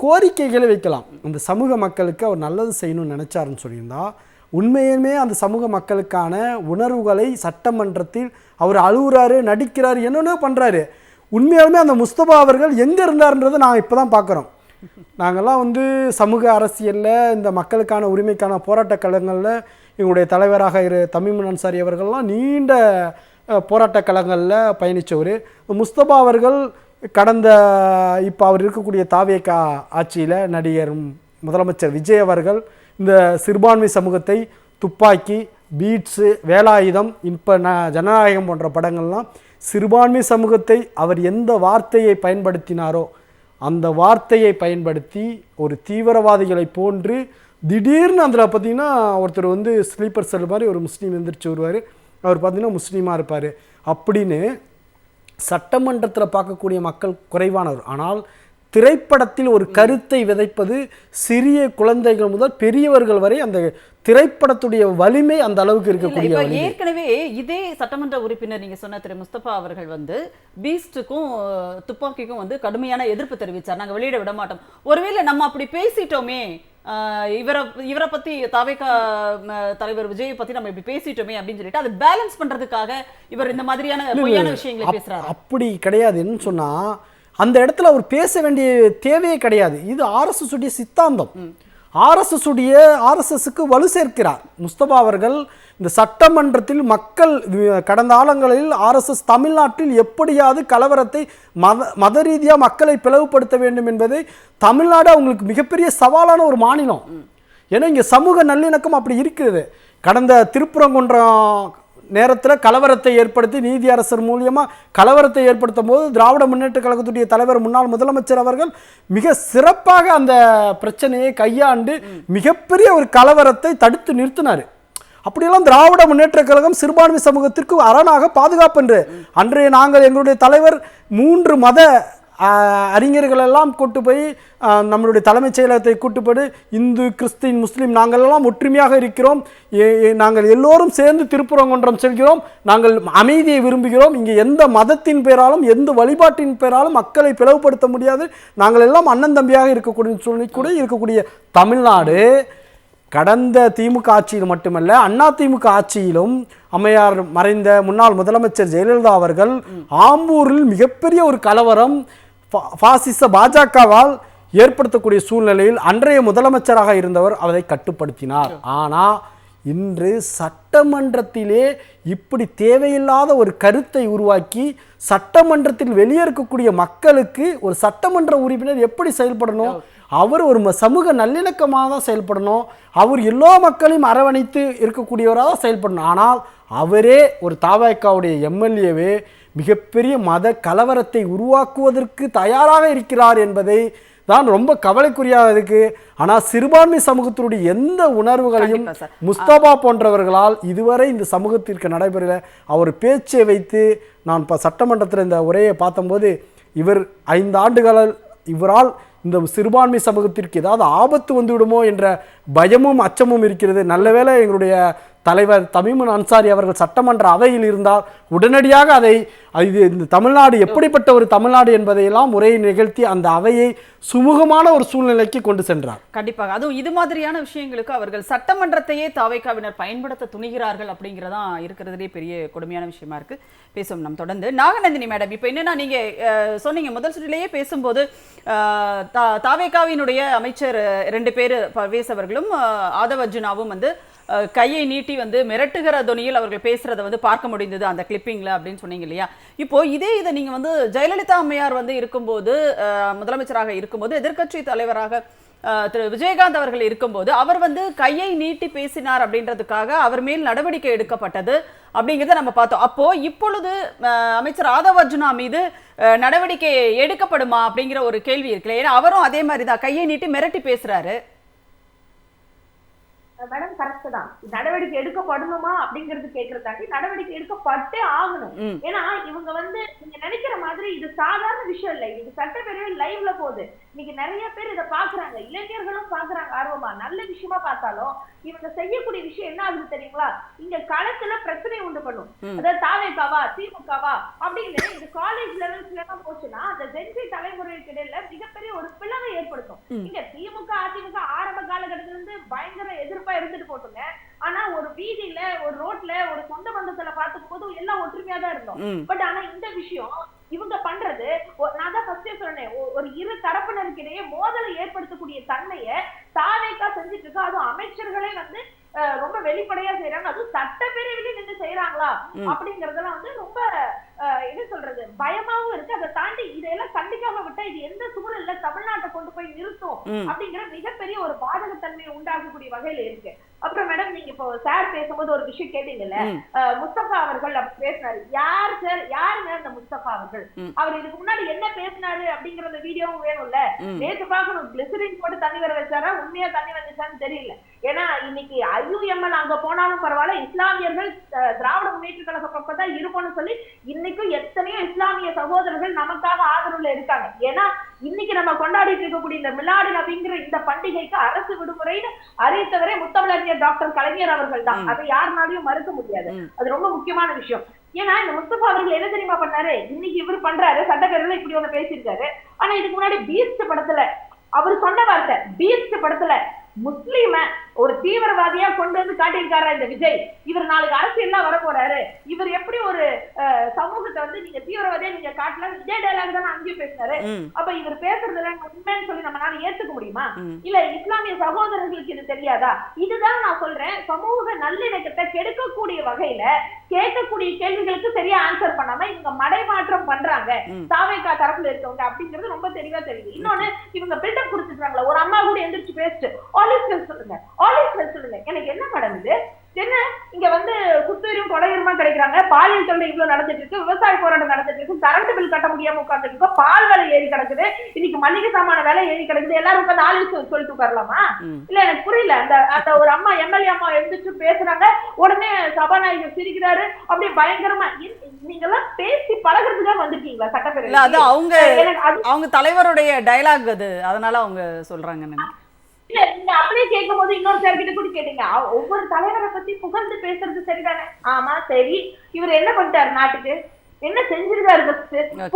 கோரிக்கைகளை வைக்கலாம். அந்த சமூக மக்களுக்கு அவர் நல்லது செய்யணும்னு நினச்சாருன்னு சொல்லியிருந்தா, உண்மையுமே அந்த சமூக மக்களுக்கான உணர்வுகளை சட்டமன்றத்தில் அவர் அழுகுறாரு, நடிக்கிறாரு, என்னென்ன பண்ணுறாரு. உண்மையாலுமே அந்த முஸ்தபா அவர்கள் எங்கே இருந்தார்ன்றதை நாங்கள் இப்போ தான் பார்க்குறோம். நாங்கள்லாம் வந்து சமூக அரசியலில் இந்த மக்களுக்கான உரிமைக்கான போராட்ட களங்களில் எங்களுடைய தலைவராக தமீமுல் அன்சாரி அவர்கள்லாம் நீண்ட போராட்ட களங்களில் பயணித்தவர். முஸ்தபா அவர்கள் கடந்த இப்போ அவர் இருக்கக்கூடிய தாவேகா ஆட்சியில் நடிகர் முதலமைச்சர் விஜய் அவர்கள் இந்த சிறுபான்மை சமூகத்தை துப்பாக்கி, பீட்ஸு, வேலாயுதம், இப்போ ஜனநாயகம் போன்ற படங்கள்லாம் சிறுபான்மை சமூகத்தை அவர் எந்த வார்த்தையை பயன்படுத்தினாரோ அந்த வார்த்தையை பயன்படுத்தி ஒரு தீவிரவாதிகளை போன்று திடீர்னு அதில் பார்த்திங்கன்னா ஒருத்தர் வந்து ஸ்லீப்பர் செல் மாதிரி ஒரு முஸ்லீம் எந்திரிச்சு வருவார். அவர் பார்த்திங்கன்னா முஸ்லீமாக இருப்பார் அப்படின்னு சட்டமன்றத்தில் பார்க்கக்கூடிய மக்கள் குறைவானவர். ஆனால் திரைப்படத்தில் ஒரு கருத்தை விதைப்பது சிறிய குழந்தைகள் முதல் பெரியவர்கள் வரை அந்த திரைப்படத்துடைய வலிமை அந்த அளவுக்கு இருக்கக்கூடிய. ஏற்கனவே இதே சட்டமன்ற உறுப்பினர் நீங்க சொன்ன திரு முஸ்தபா அவர்கள் வந்து பீஸ்டுக்கும் துப்பாக்கிக்கும் வந்து கடுமையான எதிர்ப்பு தெரிவித்தார். நாங்கள் வெளியிட விட மாட்டோம். ஒருவேளை நம்ம அப்படி பேசிட்டோமே, இவரை பத்தி தாவேகா தலைவர் விஜயை பத்தி நம்ம இப்படி பேசிட்டோமே அப்படின்னு சொல்லிட்டு அதை பேலன்ஸ் பண்றதுக்காக இவர் இந்த மாதிரியான பொய்யான விஷயங்களை பேசுறாரு. அப்படி கிடையாது. என்ன சொன்னா, அந்த இடத்துல அவர் பேச வேண்டிய தேவையே கிடையாது. இது RSS உடைய சித்தாந்தம். RSSக்கு வலு சேர்க்கிறார் முஸ்தபா அவர்கள். இந்த சட்டமன்றத்தில் மக்கள் கடந்த காலங்களில் RSS தமிழ்நாட்டில் எப்படியாவது கலவரத்தை மத ரீதியாக மக்களை பிளவுபடுத்த வேண்டும் என்பதை தமிழ்நாடு அவங்களுக்கு மிகப்பெரிய சவாலான ஒரு மாநிலம். ஏன்னா இங்கே சமூக நல்லிணக்கம் அப்படி இருக்கிறது. கடந்த திருப்பரங்குன்றம் நேரத்தில் கலவரத்தை ஏற்படுத்தி நீதியரசர் மூலியமாக கலவரத்தை ஏற்படுத்தும் போது திராவிட முன்னேற்ற கழகத்துடைய தலைவர் முன்னாள் முதலமைச்சர் அவர்கள் மிக சிறப்பாக அந்த பிரச்சனையை கையாண்டு மிகப்பெரிய ஒரு கலவரத்தை தடுத்து நிறுத்தினார். அப்படியெல்லாம் திராவிட முன்னேற்ற கழகம் சிறுபான்மை சமூகத்திற்கு அரணாக பாதுகாப்பு என்று அன்றைய நாங்கள் எங்களுடைய தலைவர் 3 மத அறிஞர்கள் எல்லாம் கூட்டு போய் நம்மளுடைய தலைமைச் செயலகத்தை கூட்டு போய் இந்து, கிறிஸ்டின், முஸ்லீம் நாங்கள் எல்லாம் ஒற்றுமையாக இருக்கிறோம், நாங்கள் எல்லோரும் சேர்ந்து திருப்பரங்குன்றம் செல்கிறோம், நாங்கள் அமைதியை விரும்புகிறோம், இங்கே எந்த மதத்தின் பேராலும் எந்த வழிபாட்டின் பேராலும் மக்களை பிளவுபடுத்த முடியாது, நாங்கள் எல்லாம் அண்ணன் தம்பியாக இருக்கக்கூடிய சொல்லி கூட இருக்கக்கூடிய தமிழ்நாடு கடந்த திமுக ஆட்சியில் மட்டுமல்ல அதிமுக ஆட்சியிலும் அம்மையார் மறைந்த முன்னாள் முதலமைச்சர் ஜெயலலிதா அவர்கள் ஆம்பூரில் மிகப்பெரிய ஒரு கலவரம் பாசிச பாஜகவால் ஏற்படுத்தக்கூடிய சூழ்நிலையில் அன்றைய முதலமைச்சராக இருந்தவர் அதை கட்டுப்படுத்தினார். ஆனால் இன்று சட்டமன்றத்திலே இப்படி தேவையில்லாத ஒரு கருத்தை உருவாக்கி சட்டமன்றத்தில் வெளியே இருக்கக்கூடிய மக்களுக்கு ஒரு சட்டமன்ற உறுப்பினர் எப்படி செயல்படணும், அவர் ஒரு சமூக நல்லிணக்கமாக தான் செயல்படணும், அவர் எல்லா மக்களையும் அரவணைத்து இருக்கக்கூடியவராக தான் செயல்படணும். ஆனால் அவரே ஒரு தாவேகாவுடைய எம்எல்ஏவே மிகப்பெரிய மத கலவரத்தை உருவாக்குவதற்கு தயாராக இருக்கிறார் என்பதை தான் ரொம்ப கவலைக்குரியாக இருக்கு. ஆனால் சிறுபான்மை சமூகத்தினுடைய எந்த உணர்வுகளையும் முஸ்தபா போன்றவர்களால் இதுவரை இந்த சமூகத்திற்கு நடைபெறல. அவர் பேச்சை வைத்து நான் இப்போ சட்டமன்றத்தில் இந்த உரையை பார்த்தபோது இவர் 5 ஆண்டுகளில் இவரால் இந்த சிறுபான்மை சமூகத்திற்கு ஏதாவது ஆபத்து வந்துவிடுமோ என்ற பயமும் அச்சமும் இருக்கிறது. நல்லவேளை எங்களுடைய தலைவர் தமீமுன் அன்சாரி அவர்கள் சட்டமன்ற அவையில் இருந்தால் உடனடியாக அதை இந்த தமிழ்நாடு எப்படிப்பட்ட ஒரு தமிழ்நாடு என்பதையெல்லாம் உரையை நிகழ்த்தி அந்த அவையை சுமூகமான ஒரு சூழ்நிலைக்கு கொண்டு சென்றார். கண்டிப்பாக. அதுவும் இது மாதிரியான விஷயங்களுக்கு அவர்கள் சட்டமன்றத்தையே தாவேக்காவினர் பயன்படுத்த துணிகிறார்கள் அப்படிங்கிறதான் இருக்கிறதுலே பெரிய கொடுமையான விஷயமா இருக்கு. பேசுவோம் நம் தொடர்ந்து. நாகநந்தினி மேடம், இப்போ என்னன்னா நீங்க சொன்னீங்க முதல் சுற்றிலேயே பேசும்போது தாவேக்காவினுடைய அமைச்சர் 2 பேர் பர்வேஸ் அவர்களும் ஆதவ் அர்ஜுனாவும் வந்து கையை நீட்டி வந்து மிரட்டுகிற தொனியில் அவர்கள் பேசுறதை வந்து பார்க்க முடிந்தது அந்த கிளிப்பிங்ல அப்படின்னு சொன்னீங்க இல்லையா? இப்போ இதை நீங்க வந்து ஜெயலலிதா அம்மையார் வந்து இருக்கும்போது முதலமைச்சராக இருக்கும்போது எதிர்க்கட்சி தலைவராக திரு விஜயகாந்த் அவர்கள் இருக்கும்போது அவர் வந்து கையை நீட்டி பேசினார் அப்படின்றதுக்காக அவர் மேல் நடவடிக்கை எடுக்கப்பட்டது அப்படிங்கிறத நம்ம பார்த்தோம். அப்போ இப்பொழுது அமைச்சர் ஆதவ் அர்ஜுனா மீது நடவடிக்கை எடுக்கப்படுமா அப்படிங்கிற ஒரு கேள்வி இருக்குல்ல. ஏன்னா அவரும் அதே மாதிரி தான் கையை நீட்டி மிரட்டி பேசுறாரு. மேடம் கரெக்ட் தான். நடவடிக்கை எடுக்கப்படணுமா அப்படிங்கறது கேக்குறதாண்டி நடவடிக்கை எடுக்கப்பட்டே ஆகணும். ஏன்னா இவங்க வந்து நீங்க நினைக்கிற மாதிரி இது சாதாரண விஷயம் இல்லை. இது சட்டப்பேரவையில் லைவ்ல போகுது. இன்னைக்கு நிறைய பேர் இதை பாக்குறாங்க, இளைஞர்களும் பாக்குறாங்க ஆர்வமா. நல்ல விஷயமா பார்த்தாலும் இவங்க செய்யக்கூடிய விஷயம் என்ன ஆகுது தெரியுங்களா? இங்க களத்துல பிரச்சனை உண்டு பண்ணும். அதாவது தாவேகாவா திமுகவா அப்படின்னு இந்த காலேஜ் லெவல்ஸ்ல எல்லாம் போச்சுன்னா அந்த ஜென்சி தலைமுறைக்கு இடையில மிகப்பெரிய ஒரு பிளவை ஏற்படுத்தும். இங்க திமுக அதிமுக ஆரம்ப காலகட்டத்துல இருந்து பயங்கர எதிர்ப்பா இருந்துட்டு போட்டுங்க. ஆனா ஒரு வீதியில ஒரு ரோட்ல ஒரு சொந்த பந்தத்துல பார்த்துக்கும் போது எல்லாம் ஒற்றுமையா தான் இருந்தோம். பட் ஆனா இந்த விஷயம் இவங்க பண்றது, நான் தான் ஃபர்ஸ்டே சொன்னேன், ஒரு இரு தரப்பினருக்கு இடையே மோதலை ஏற்படுத்தக்கூடிய தன்மையை தாவேகா செஞ்சுட்டு இருக்கு. அதுவும் அமைச்சர்களே வந்து ரொம்ப வெளிப்படையா செய்யறாங்க. அதுவும் சட்டப்பேரவையில நின்று செய்யறாங்களா அப்படிங்கறதெல்லாம் வந்து ரொம்ப என்ன சொல்றது பயமாவும் இருக்கு. அதை தாண்டி இதையெல்லாம் கண்டிக்காம விட்டா இது எந்த சூழல்ல தமிழ்நாட்டை கொண்டு போய் நிறுத்தும் அப்படிங்கிற மிகப்பெரிய ஒரு பாதகத்தன்மையை உண்டாகக்கூடிய வகையில இருக்கு. அப்புறம் மேடம் நீங்க இப்போ சார் பேசும்போது ஒரு விஷயம் கேட்டீங்கல்ல, முஸ்தபா அவர்கள் அப்படி பேசினாரு. யார் சார், யாருங்க அந்த முஸ்தபா அவர்கள்? அவர் இதுக்கு முன்னாடி என்ன பேசினாரு அப்படிங்கிற வீடியோவும் வேணும்ல. நேற்று பார்க்கணும், கிளிசரின் போட்டு தண்ணி வர வச்சாரா, உண்மையா தண்ணி வந்துச்சான்னு தெரியல. ஏன்னா இன்னைக்கு IUML அங்க போனாலும் பரவாயில்ல, இஸ்லாமியர்கள் திராவிட முன்னேற்ற கழக பக்கம் தான் இருப்போம்னு சொல்லி இன்னைக்கும் எத்தனையோ இஸ்லாமிய சகோதரர்கள் நமக்காக ஆதரவுல இருக்காங்க. ஏன்னா இன்னைக்கு நம்ம கொண்டாடிட்டு இருக்கக்கூடிய இந்த மிலாடு நபிங்கிற இந்த பண்டிகைக்கு அரசு விடுமுறைன்னு அறிவித்தவரே முத்தமிழறிஞர் டாக்டர் கலைஞர் அவர்கள் தான். அதை யாருனாலையும் மறுக்க முடியாது. அது ரொம்ப முக்கியமான விஷயம். ஏன்னா இந்த முஸ்தபா அவர்கள் என்ன தெரியுமா பண்ணாரு? இன்னைக்கு இவர் பண்றாரு, சட்டப்பேரவையில இப்படி ஒண்ணு பேசியிருக்காரு. ஆனா இதுக்கு முன்னாடி பீஸ்ட் படத்துல அவர் சொன்ன வார்த்தை, பீஸ்ட் படத்துல முஸ்லீம ஒரு தீவிரவாதியா கொண்டு வந்து காட்டியிருக்காரா இந்த விஜய். இவர் நாளைக்கு அரசியல்லாம் வர போறாரு, இவர் எப்படி ஒரு சமூகத்தை வந்து நீங்க தீவிரவாதியா நீங்க காட்டலாம், இதே டைலாக் தான் அங்கேயும் பேசினாரு. அப்ப இவர் பேசுறதுல உண்மைன்னு சொல்லி நம்மளால ஏத்துக்க முடியுமா? இல்ல இஸ்லாமிய சகோதரர்களுக்கு இது தெரியாதா? இதுதான் நான் சொல்றேன், சமூக நல்லிணக்கத்தை கெடுக்கக்கூடிய வகையில கேட்கக்கூடிய கேள்விகளுக்கு சரியா ஆன்சர் பண்ணாம இவங்க மடைமாற்றம் பண்றாங்க தாவேகா தரப்புல இருக்கவங்க அப்படிங்கிறது ரொம்ப தெளிவா தெரியுது. இன்னொன்னு இவங்க பில்டப் கொடுத்துட்டாங்களா, ஒரு அம்மா கூட எந்திரிச்சு பேசிட்டு ஆலிஸ் சொல்லுங்க, ஆலிஸ் சொல்லுங்க. எனக்கு என்ன மேடம் இது? என்ன இங்க வந்து குத்துயிரும் கொலையுமா கிடைக்கிறாங்க, பாலியல் தொல்லை இவ்வளவு நடந்துட்டு இருக்கு, விவசாய போராட்டம் நடந்துட்டு இருக்கு, கரண்ட் பில் கட்ட முடியாம உட்கார்ந்துட்டு இருக்கோம், பால் விலை ஏறி கிடக்குது, இன்னைக்கு மளிகை சாமான விலை ஏறி கிடக்குது, எல்லாரும் உட்காந்து ஆலிஸ் சொல்லிட்டு உட்காரலாமா? இல்ல எனக்கு புரியல. அந்த ஒரு அம்மா எம்எல்ஏ அம்மா எழுந்துச்சு பேசுறாங்க, உடனே சபாநாயகர் சிரிக்கிறாரு, அப்படியே பயங்கரமா. நீங்க எல்லாம் பேசி பழகிறதுக்காக வந்துட்டீங்களா சட்டப்பேரவை? அது அவங்க தலைவருடைய டயலாக் அது, அதனால அவங்க சொல்றாங்க. இல்ல நீங்க அப்படியே கேட்கும் போது இன்னொரு சார் கிட்ட கூட கேட்டீங்க, ஒவ்வொரு தலைவரை பத்தி புகழ்ந்து பேசுறது சரிதானே? ஆமா சரி, இவர் என்ன பண்ணிட்டாரு, நாட்டுக்கு என்ன செஞ்சிருக்காரு?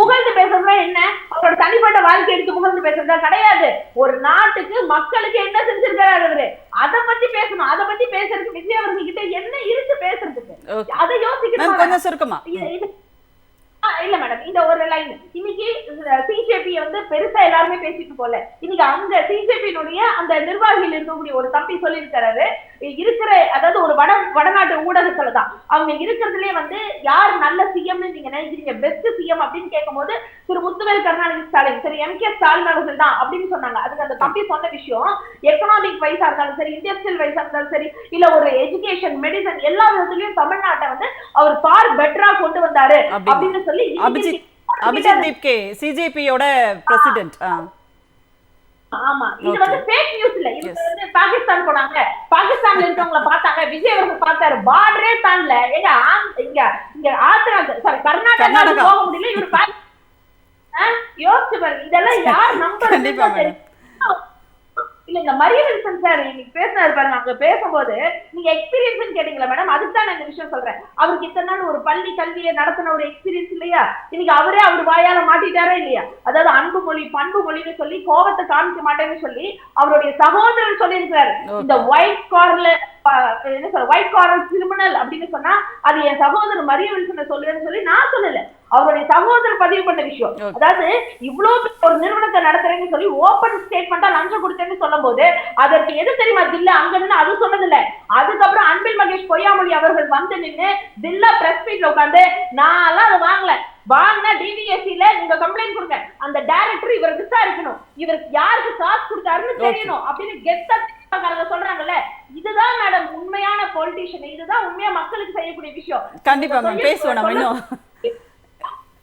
புகழ்ந்து பேசுறதா என்ன, அவரோட தனிப்பட்ட வாழ்க்கை எடுத்து புகழ்ந்து பேசுறதா கிடையாது. ஒரு நாட்டுக்கு மக்களுக்கு என்ன செஞ்சிருக்காரு அவரு, அதை பத்தி பேசணும். அதை பத்தி பேசுறதுக்கு விஜய் அவர்கள் கிட்ட என்ன இருக்கு பேசுறதுக்கு? அதை யோசிக்கணும். இல்ல மேடம், இந்த ஒரு லைன் இன்னைக்கு சிஜேபி வந்து பெருசா எல்லாருமே பேசிட்டு போல. இன்னைக்கு அங்க சிஜேபியினுடைய அந்த நிர்வாகிகள் இருக்கக்கூடிய ஒரு தம்பி சொல்லியிருக்கிறாரு, இருக்கிற அதாவது ஒரு வடநாட்டு ஊடகத்துல தான் அவங்க இருக்கிறதுலயே வந்து யார் நல்ல சிஎம்னு நீங்க நினைக்கிறீங்க, பெஸ்ட் சிஎம் அப்படின்னு கேட்கும் போது திரு முத்துவேல் கருணாநிதி ஸ்டாலின், திரு MK ஸ்டாலின் அவர்கள் தான் அப்படின்னு சொன்னாங்க. அதுக்கு அந்த தம்பி சொன்ன விஷயம் எக்கனாமிக் வைஸா இருந்தாலும் சரி, இண்டஸ்ட்ரியல் வைஸா இருந்தாலும் சரி, இல்ல ஒரு எஜுகேஷன் மெடிசன் எல்லா விதத்திலயும் தமிழ்நாட்டை வந்து அவர் ஃபார் பெட்டரா கொண்டு வந்தாரு அப்படின்னு சொல்லி அபிஜித் தீப்கே சிஜேபியோட பிரசிடென்ட். ஆமா இது வந்து ஃபேக் நியூஸ் இல்ல. இது வந்து பாகிஸ்தான் போனாங்க, பாகிஸ்தான்ல இருக்கவங்கள பார்த்தாங்க, விஜய் அவர்கள் பார்த்தாரு, பார்டரே தாண்டல. எங்க இங்க இங்க ஆந்திரா சாரி கர்நாடகா போக முடியல, இவர் யோசிச்சு பாருங்க. இதெல்லாம் யார் நம்புறது? இல்ல இந்த மரியவில்சன் சார் இன்னைக்கு பேசினாரு பாருங்க, அங்க பேசும்போது நீங்க எக்ஸ்பீரியன்ஸ் கேட்டீங்களா மேடம், அதுக்கு தான் நான் இந்த விஷயம் சொல்றேன். அவருக்கு இத்தனை நாள் ஒரு பள்ளி கல்வியை நடத்தின ஒரு எக்ஸ்பீரியன்ஸ் இல்லையா, இன்னைக்கு அவரே அவர் வாயால மாட்டிட்டாரா இல்லையா? அதாவது அன்பு மொழி பண்பு மொழின்னு சொல்லி கோபத்தை காமிக்க மாட்டேன்னு சொல்லி அவருடைய சகோதரர் சொல்லியிருக்கிறாரு. இந்த ஒயிட் கார்ல என்ன சொல்ற ஒயிட் கார்னர் கிரிமினல் அப்படின்னு சொன்னா அது என் சகோதரர் மரியவில்சனை சொல்லுன்னு சொல்லி நான் சொல்லல, அவருடைய சகோதரர் பதிவு பண்ண விஷயம். அதாவது இவ்வளவு ஒரு நிறுவனத்தை நடத்துறேன்னு சொல்லி ஓபன் ஸ்டேட்மெண்டா லஞ்சம் கொடுத்தேன்னு சொல்லும் போது அதற்கு எது தெரியுமா தில்லா அங்க நின்று அது சொன்னதில்ல. அதுக்கப்புறம் அன்பில் மகேஷ் பொய்யாமொழி அவர்கள் வந்து நின்று தில்லா பிரஸ் மீட்ல உட்கார்ந்து நான் எல்லாம் அதை வாங்கல, வாங்கினா டிவிஎஸ்சில நீங்க கம்ப்ளைண்ட் கொடுங்க, அந்த டைரக்டர் இவரை விசாரிக்கணும், இவருக்கு யாருக்கு காசு கொடுத்தாருன்னு தெரியணும் அப்படின்னு கெத்தா சொல்றாங்கல்ல. இதுதான் மேடம் உண்மையான பொலிட்டிஷியன், இதுதான் உண்மையா மக்களுக்கு செய்யக்கூடிய விஷயம். கண்டிப்பா மேம் பேசுவோம் நம்ம இன்னும்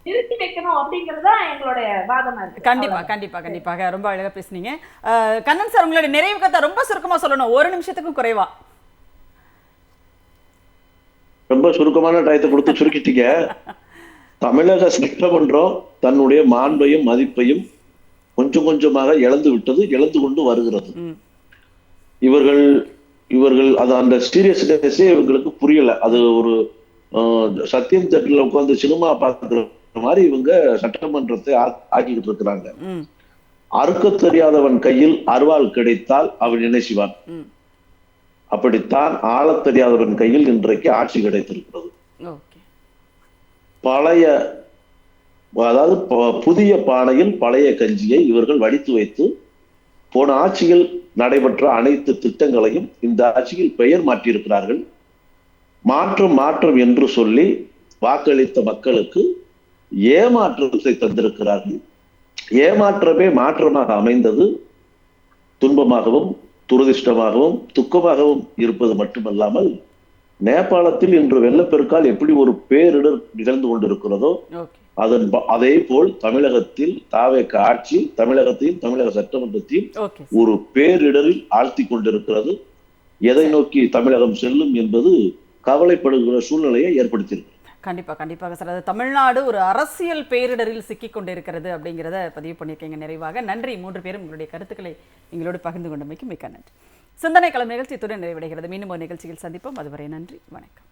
நிறுத்தி வைக்கணும் அப்படிங்கறதா எங்களுடைய வாதமா இருக்கு. கண்டிப்பா கண்டிப்பா கண்டிப்பாக ரொம்ப அழகா பேசுனீங்க. கண்ணன் சார் உங்களுடைய நிறைவு கருத்தை ரொம்ப சுருக்கமா சொல்லணும், ஒரு நிமிஷத்துக்கும் குறைவா. ரொம்ப சுருக்கமான டயத்தை கொடுத்து சுருக்கிட்டீங்க. தமிழக சட்டமன்றம் தன்னுடைய மாண்பையும் மதிப்பையும் கொஞ்சம் கொஞ்சமாக இழந்து விட்டது, இழந்து கொண்டு வருகிறது. இவர்கள் அது அந்த சீரியஸ்னஸே இவங்களுக்கு புரியல. அது ஒரு சத்தியம் தேட்டர்ல உட்கார்ந்து சினிமா பார்க்கிற மாதிரி இவங்க சட்டமன்றத்தை ஆக்கிக்கிட்டு இருக்கிறாங்க. அறுக்க தெரியாதவன் கையில் அருவாள் கிடைத்தால் அவன் என்ன செய்வான், அப்படித்தான் ஆள தெரியாதவன் கையில் இன்றைக்கு ஆட்சி கிடைத்திருக்கிறது. பழைய அதாவது புதிய பானையில் பழைய கஞ்சியை இவர்கள் வடித்து வைத்து போன ஆட்சியில் நடைபெற்ற அனைத்து திட்டங்களையும் இந்த ஆட்சியில் பெயர் மாற்றியிருக்கிறார்கள். மாற்றம் மாற்றம் என்று சொல்லி வாக்களித்த மக்களுக்கு ஏமாற்றத்தை தந்திருக்கிறார்கள். ஏமாற்றமே மாற்றமாக அமைந்தது துன்பமாகவும் துரதிர்ஷ்டமாகவும் துக்கமாகவும் இருப்பது மட்டுமல்லாமல் நேபாளத்தில் இன்று வெள்ளப்பெருக்கால் எப்படி ஒரு பேரிடர் நிகழ்ந்து கொண்டிருக்கிறதோ அதே போல் தமிழகத்தில் தாவேக ஆட்சி தமிழகத்தையும் தமிழக சட்டமன்றத்தையும் ஒரு பேரிடரில் ஆழ்த்தி கொண்டிருக்கிறது. எதை நோக்கி தமிழகம் செல்லும் என்பது கவலைப்படுகிற சூழ்நிலையை ஏற்படுத்தியிருக்கு. கண்டிப்பா கண்டிப்பாக சார், அது தமிழ்நாடு ஒரு அரசியல் பேரிடரில் சிக்கிக் கொண்டிருக்கிறது அப்படிங்கிறத பதிவு பண்ணியிருக்கீங்க. நிறைவாக நன்றி 3 பேரும் உங்களுடைய கருத்துக்களை எங்களோடு பகிர்ந்து கொண்டமைக்கு மிக்க நன்றி. சிந்தனை களம் நிகழ்ச்சி இத்துடன் நிறைவடைகிறது. மீண்டும் ஒரு நிகழ்ச்சியில் சந்திப்போம். அதுவரை நன்றி, வணக்கம்.